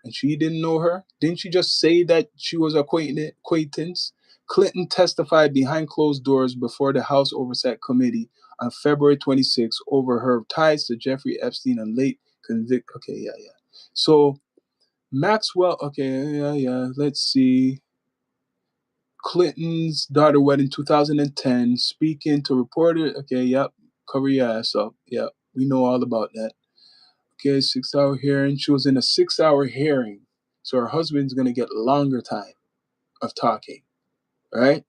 And she didn't know her? Didn't she just say that she was acquaintance? Clinton testified behind closed doors before the House Oversight Committee on February 26 over her ties to Jeffrey Epstein and late convict. Okay, yeah. So Maxwell, okay, yeah. Let's see. Clinton's daughter wedding 2010, speaking to reporter. Okay, yep. Cover your ass up. Yep. We know all about that. Okay, 6 hour hearing. She was in a 6 hour hearing. So her husband's gonna get longer time of talking. Right?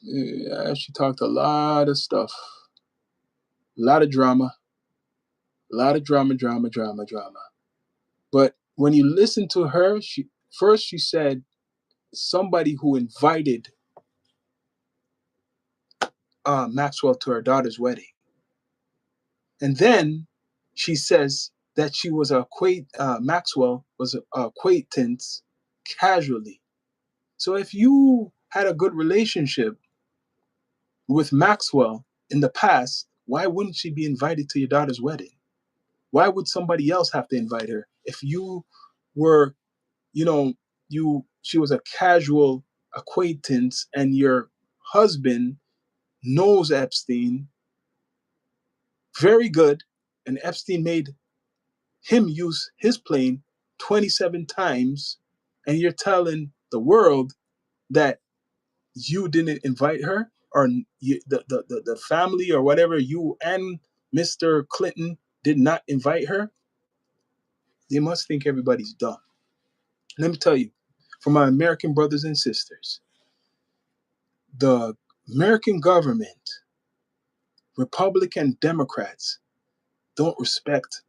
Yeah, she talked a lot of stuff. A lot of drama. A lot of drama. But when you listen to her, she said somebody who invited Maxwell to her daughter's wedding. And then she says that she was Maxwell was an acquaintance casually. So if you had a good relationship with Maxwell in the past, why wouldn't she be invited to your daughter's wedding? Why would somebody else have to invite her if you were, she was a casual acquaintance and your husband knows Epstein very good, and Epstein made him use his plane 27 times, and you're telling the world that you didn't invite her, or the family or whatever, you and Mr. Clinton did not invite her? They must think everybody's dumb. Let me tell you, for my American brothers and sisters, the American government, Republican Democrats, don't respect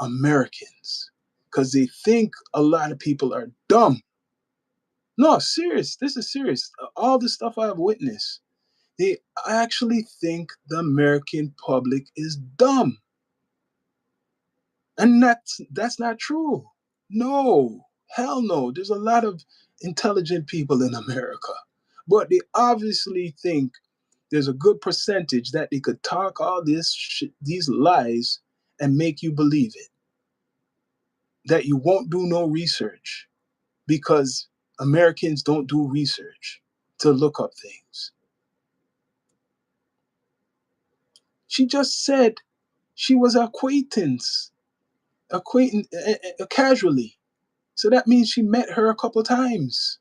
Americans because they think a lot of people are dumb. No, serious. This is serious. All the stuff I've witnessed, they actually think the American public is dumb. And that's not true. No, hell no. There's a lot of intelligent people in America. But they obviously think there's a good percentage that they could talk all these lies and make you believe it. That you won't do no research because Americans don't do research to look up things. She just said she was acquaintance casually. So that means she met her a couple times.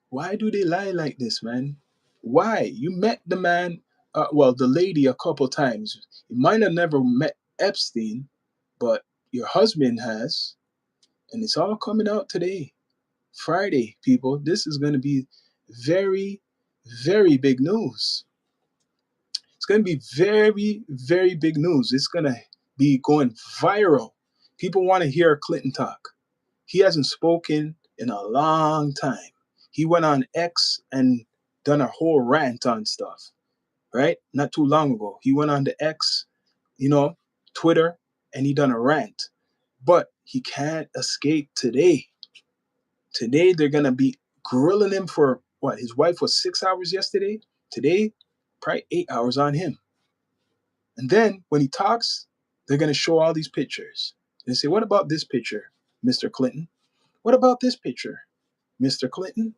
Why do they lie like this, man? Why? You met the man, the lady a couple times. You might have never met Epstein, but your husband has. And it's all coming out today. Friday, people. This is going to be very, very big news. It's going to be very, very big news. It's going to be going viral. People want to hear Clinton talk. He hasn't spoken in a long time. He went on X and done a whole rant on stuff, right? Not too long ago. He went on the X, Twitter, and he done a rant. But he can't escape today. Today, they're going to be grilling him for what? His wife was 6 hours yesterday. Today, probably 8 hours on him. And then when he talks, they're going to show all these pictures. They say, what about this picture, Mr. Clinton? What about this picture, Mr. Clinton?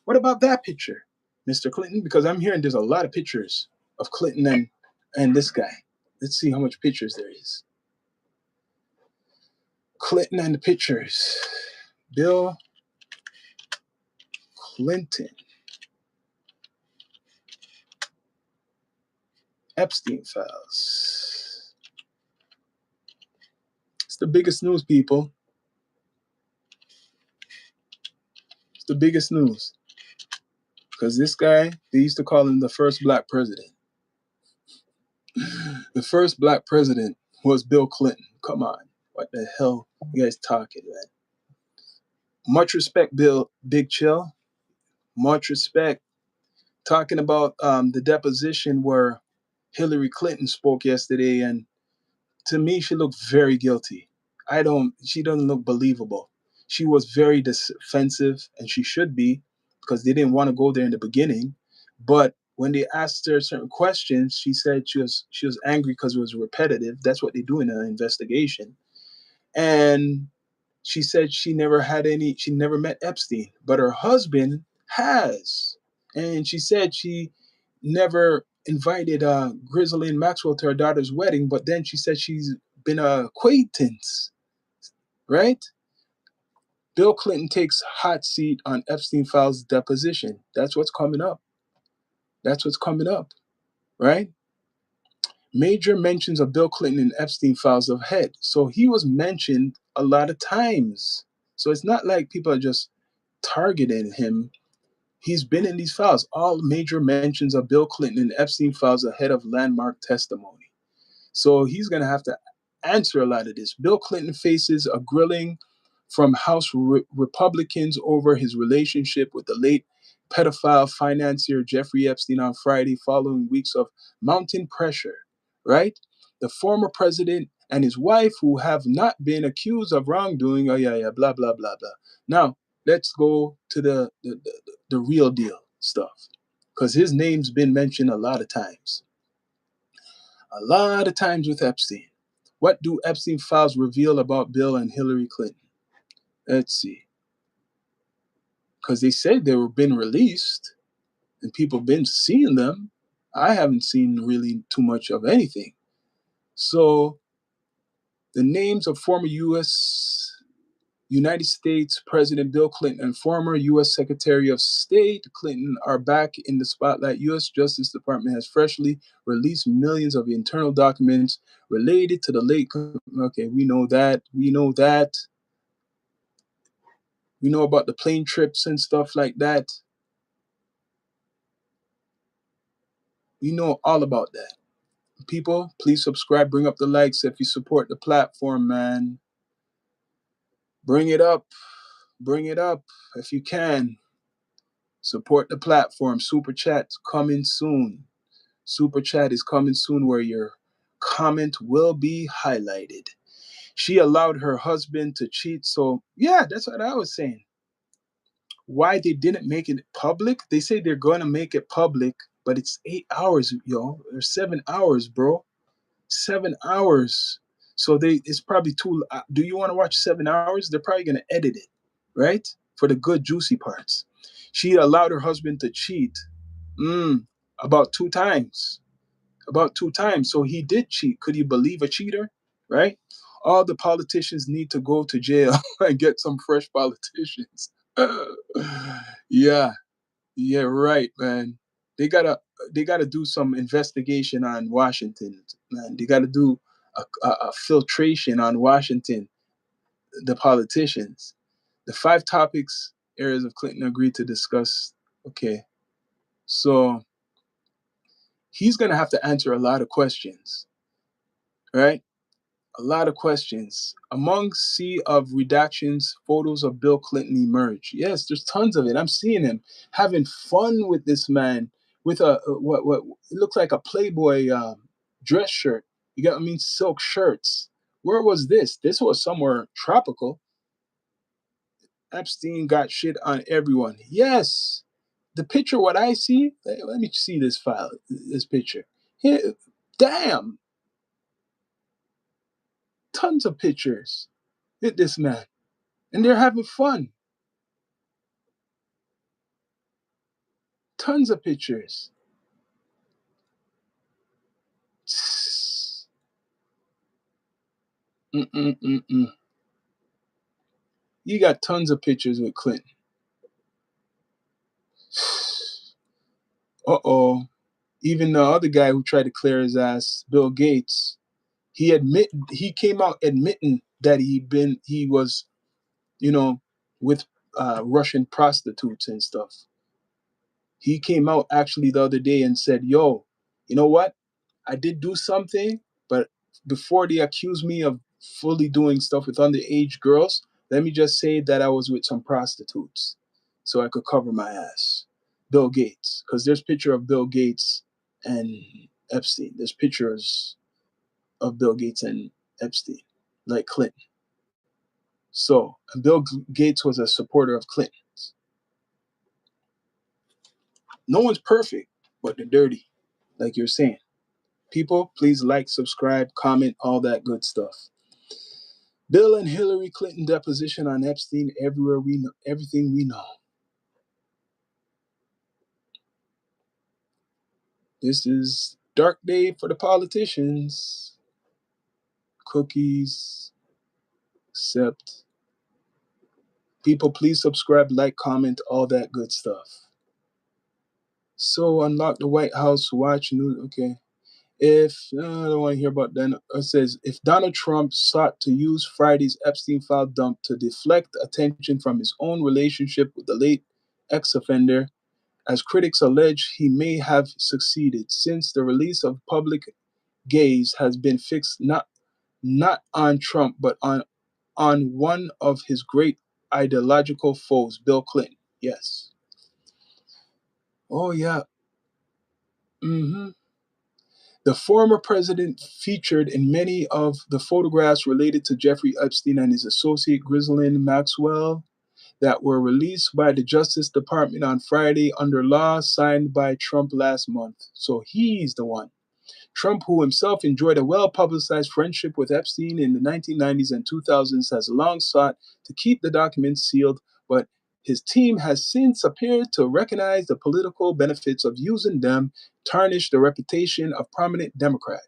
What about that picture, Mr. Clinton? Because I'm hearing there's a lot of pictures of Clinton and this guy. Let's see how much pictures there is. Clinton and the pictures. Bill Clinton. Epstein files. It's the biggest news, people. It's the biggest news. Because this guy, they used to call him the first black president. The first black president was Bill Clinton. Come on. What the hell you guys talking, man? Much respect, Bill Big Chill. Much respect. Talking about the deposition where Hillary Clinton spoke yesterday, and to me, she looked very guilty. She doesn't look believable. She was very defensive, and she should be, because they didn't want to go there in the beginning. But when they asked her certain questions, she said she was angry because it was repetitive. That's what they do in an investigation. And she said she never met Epstein, but her husband has. And she said she never invited Griselyn Maxwell to her daughter's wedding, but then she said she's been a acquaintance, right? Bill Clinton takes hot seat on Epstein files deposition. That's what's coming up. That's what's coming up, right? Major mentions of Bill Clinton and Epstein files ahead. So he was mentioned a lot of times. So it's not like people are just targeting him. He's been in these files. All major mentions of Bill Clinton and Epstein files ahead of landmark testimony. So he's going to have to answer a lot of this. Bill Clinton faces a grilling from House Republicans over his relationship with the late pedophile financier Jeffrey Epstein on Friday, following weeks of mounting pressure, right? The former president and his wife, who have not been accused of wrongdoing, blah, blah, blah, blah. Now, let's go to the real deal stuff, because his name's been mentioned a lot of times. A lot of times with Epstein. What do Epstein files reveal about Bill and Hillary Clinton? Let's see. Because they said they were been released and people been seeing them. I haven't seen really too much of anything. So the names of former United States President Bill Clinton and former U.S. Secretary of State Clinton are back in the spotlight. U.S. Justice Department has freshly released millions of internal documents related to the late. Okay, we know that. We know that. We know about the plane trips and stuff like that. We know all about that. People, please subscribe. Bring up the likes if you support the platform, man. Bring it up. Bring it up if you can. Support the platform. Super Chat's coming soon. Super Chat is coming soon, where your comment will be highlighted. She allowed her husband to cheat. So, yeah, that's what I was saying. Why they didn't make it public? They say they're going to make it public, but it's 8 hours, yo. Or 7 hours, bro. 7 hours. So it's probably too. Do you want to watch 7 hours? They're probably going to edit it, right? For the good, juicy parts. She allowed her husband to cheat about 2 times. About 2 times. So he did cheat. Could you believe a cheater? Right? All the politicians need to go to jail and get some fresh politicians. Yeah, yeah, right, man. They gotta they gotta do some investigation on Washington, man. They gotta do a filtration on Washington, the politicians. The 5 topics areas of Clinton agreed to discuss. Okay, so he's gonna have to answer a lot of questions, right? A lot of questions. Among sea of redactions, photos of Bill Clinton emerge. Yes, there's tons of it. I'm seeing him having fun with this man with a what it looks like a Playboy dress shirt. You got, I mean, silk shirts. Where was this? This was somewhere tropical. Epstein got shit on everyone. Yes, the picture. What I see. Let me see this file. This picture. Here, damn, tons of pictures with this man. And they're having fun. Tons of pictures. Mm-mm-mm-mm. You got tons of pictures with Clinton. Uh-oh. Even the other guy who tried to clear his ass, Bill Gates, he came out admitting that he was, you know, with Russian prostitutes and stuff. He came out actually the other day and said, "Yo, you know what? I did do something, but before they accused me of fully doing stuff with underage girls. Let me just say that I was with some prostitutes so I could cover my ass. Bill Gates, because there's picture of Bill Gates and Epstein. There's pictures of Bill Gates and Epstein, like Clinton. So, and Bill Gates was a supporter of Clinton. No one's perfect, but they're dirty, like you're saying. People, please like, subscribe, comment, all that good stuff. Bill and Hillary Clinton deposition on Epstein, everywhere we know, everything we know. This is dark day for the politicians. Cookies, except people, please subscribe, like, comment, all that good stuff. So unlock the White House, watch news. Okay. If I don't want to hear about that, it says if Donald Trump sought to use Friday's Epstein file dump to deflect attention from his own relationship with the late ex-offender, as critics allege, he may have succeeded, since the release of public gaze has been fixed not on Trump but on one of his great ideological foes, Bill Clinton. Yes. Oh yeah. Mm-hmm. The former president featured in many of the photographs related to Jeffrey Epstein and his associate Ghislaine Maxwell that were released by the Justice Department on Friday under law signed by Trump last month. So he's the one. Trump, who himself enjoyed a well-publicized friendship with Epstein in the 1990s and 2000s, has long sought to keep the documents sealed, but his team has since appeared to recognize the political benefits of using them, tarnish the reputation of prominent Democrat.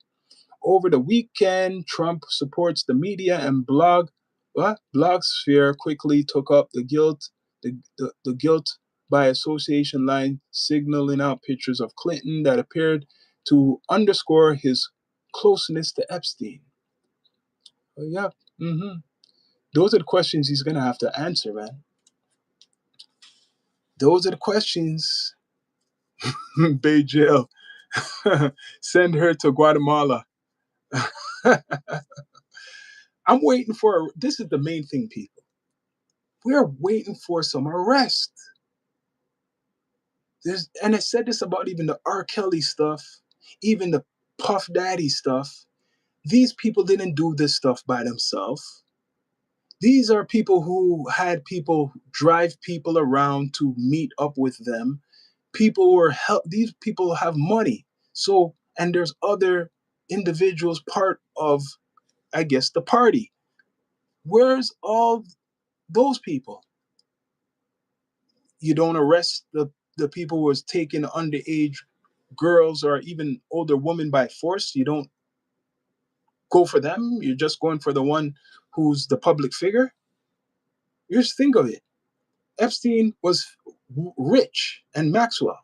Over the weekend, Trump supports the media and blogsphere quickly took up the guilt by association line, signaling out pictures of Clinton that appeared to underscore his closeness to Epstein. Yeah, those are the questions he's gonna have to answer, man. Those are the questions. Bay jail. Send her to Guatemala. I'm waiting for. This is the main thing, people. We're waiting for some arrest. And I said this about even the R. Kelly stuff, even the Puff Daddy stuff. These people didn't do this stuff by themselves. These are people who had people drive people around to meet up with them. People were help. These people have money. So, and there's other individuals part of, I guess, the party. Where's all those people? You don't arrest the people who was taking underage girls or even older women by force. You don't go for them. You're just going for the one who's the public figure. You just think of it. Epstein was rich, and Maxwell.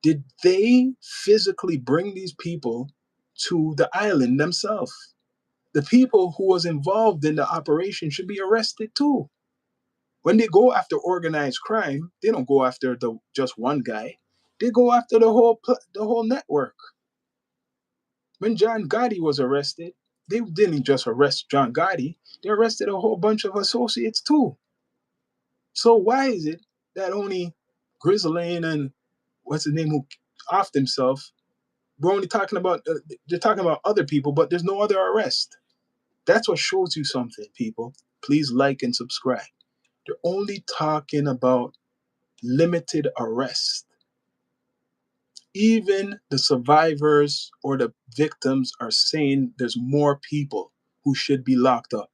Did they physically bring these people to the island themselves? The people who was involved in the operation should be arrested too. When they go after organized crime, they don't go after just one guy. They go after the whole network. When John Gotti was arrested, they didn't just arrest John Gotti, they arrested a whole bunch of associates too. So why is it that only Ghislaine and what's his name who offed himself, we're only talking about, they're talking about other people, but there's no other arrest. That's what shows you something, people. Please like and subscribe. They're only talking about limited arrest. Even the survivors or the victims are saying there's more people who should be locked up.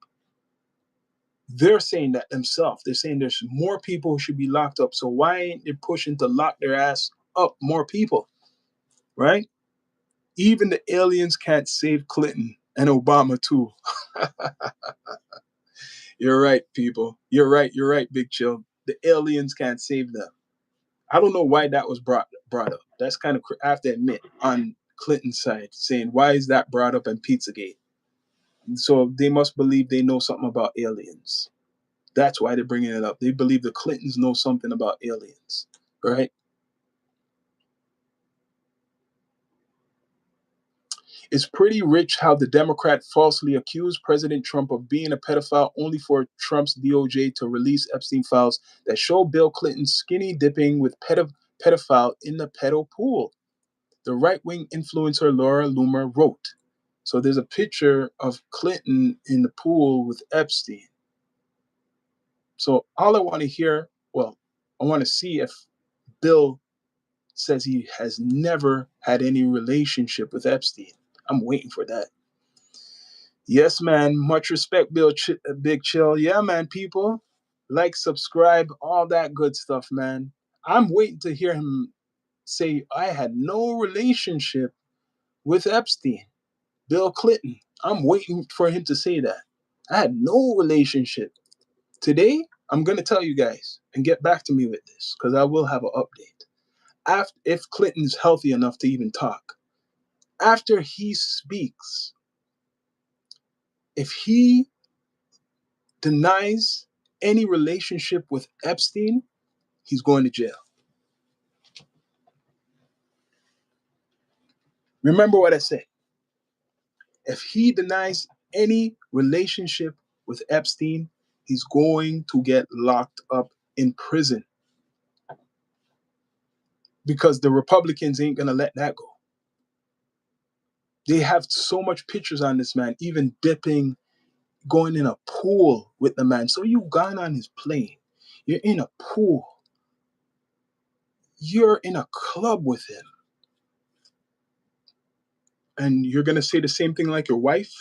They're saying that themselves. They're saying there's more people who should be locked up. So why ain't they pushing to lock their ass up more people? Right? Even the aliens can't save Clinton and Obama too. You're right, people. You're right. You're right, Big Chill. The aliens can't save them. I don't know why that was brought up. That's kind of, I have to admit, on Clinton's side, saying why is that brought up in Pizzagate? So they must believe they know something about aliens. That's why they're bringing it up. They believe the Clintons know something about aliens, right? It's pretty rich how the Democrat falsely accused President Trump of being a pedophile only for Trump's DOJ to release Epstein files that show Bill Clinton skinny dipping with pedophile in the pedo pool. The right-wing influencer Laura Loomer wrote. So there's a picture of Clinton in the pool with Epstein. So all I want to hear, well, I want to see if Bill says he has never had any relationship with Epstein. I'm waiting for that. Yes, man. Much respect, Big Chill. Yeah, man, people. Like, subscribe, all that good stuff, man. I'm waiting to hear him say, I had no relationship with Epstein, Bill Clinton. I'm waiting for him to say that. I had no relationship. Today, I'm going to tell you guys and get back to me with this because I will have an update. If Clinton's healthy enough to even talk, after he speaks, if he denies any relationship with Epstein, he's going to jail. Remember what I said. If he denies any relationship with Epstein, he's going to get locked up in prison because the Republicans ain't going to let that go. They have so much pictures on this man, even dipping, going in a pool with the man. So you gone on his plane. You're in a pool. You're in a club with him. And you're going to say the same thing like your wife?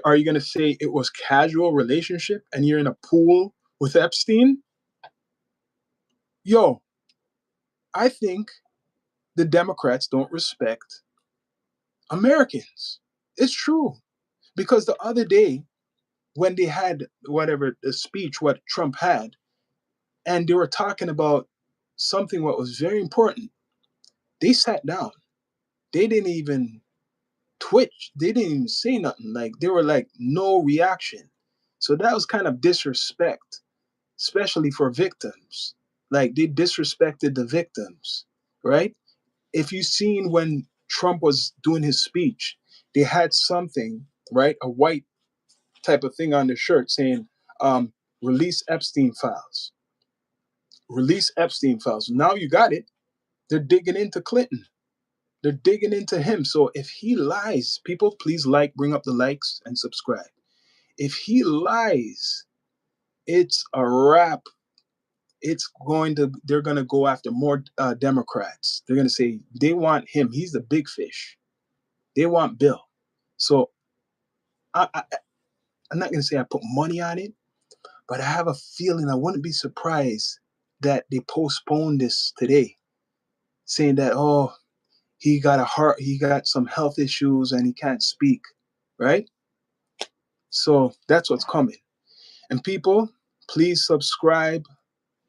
Are you going to say it was casual relationship and you're in a pool with Epstein? Yo, I think the Democrats don't respect Americans. It's true. Because the other day, when they had whatever the speech, what Trump had, and they were talking about something what was very important, they sat down. They didn't even twitch. They didn't even say nothing. Like, they were like, no reaction. So that was kind of disrespect, especially for victims. Like, they disrespected the victims, right? If you seen when Trump was doing his speech, they had something, right? A white type of thing on their shirt saying, release Epstein files. Release Epstein files. Now you got it. They're digging into Clinton. They're digging into him. So if he lies, people, please bring up the likes and subscribe. If he lies, it's a wrap. They're going to go after more Democrats. They're going to say they want him. He's the big fish. They want Bill. So I'm not going to say I put money on it, but I have a feeling I wouldn't be surprised that they postponed this today, saying that, oh, he got some health issues and he can't speak, right? So that's what's coming. And people, please subscribe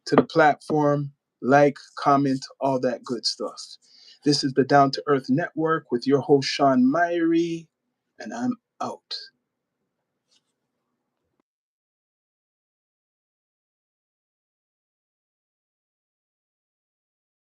to the platform, like, comment, all that good stuff. This is the Down to Earth Network with your host, Sean Myrie, and I'm out.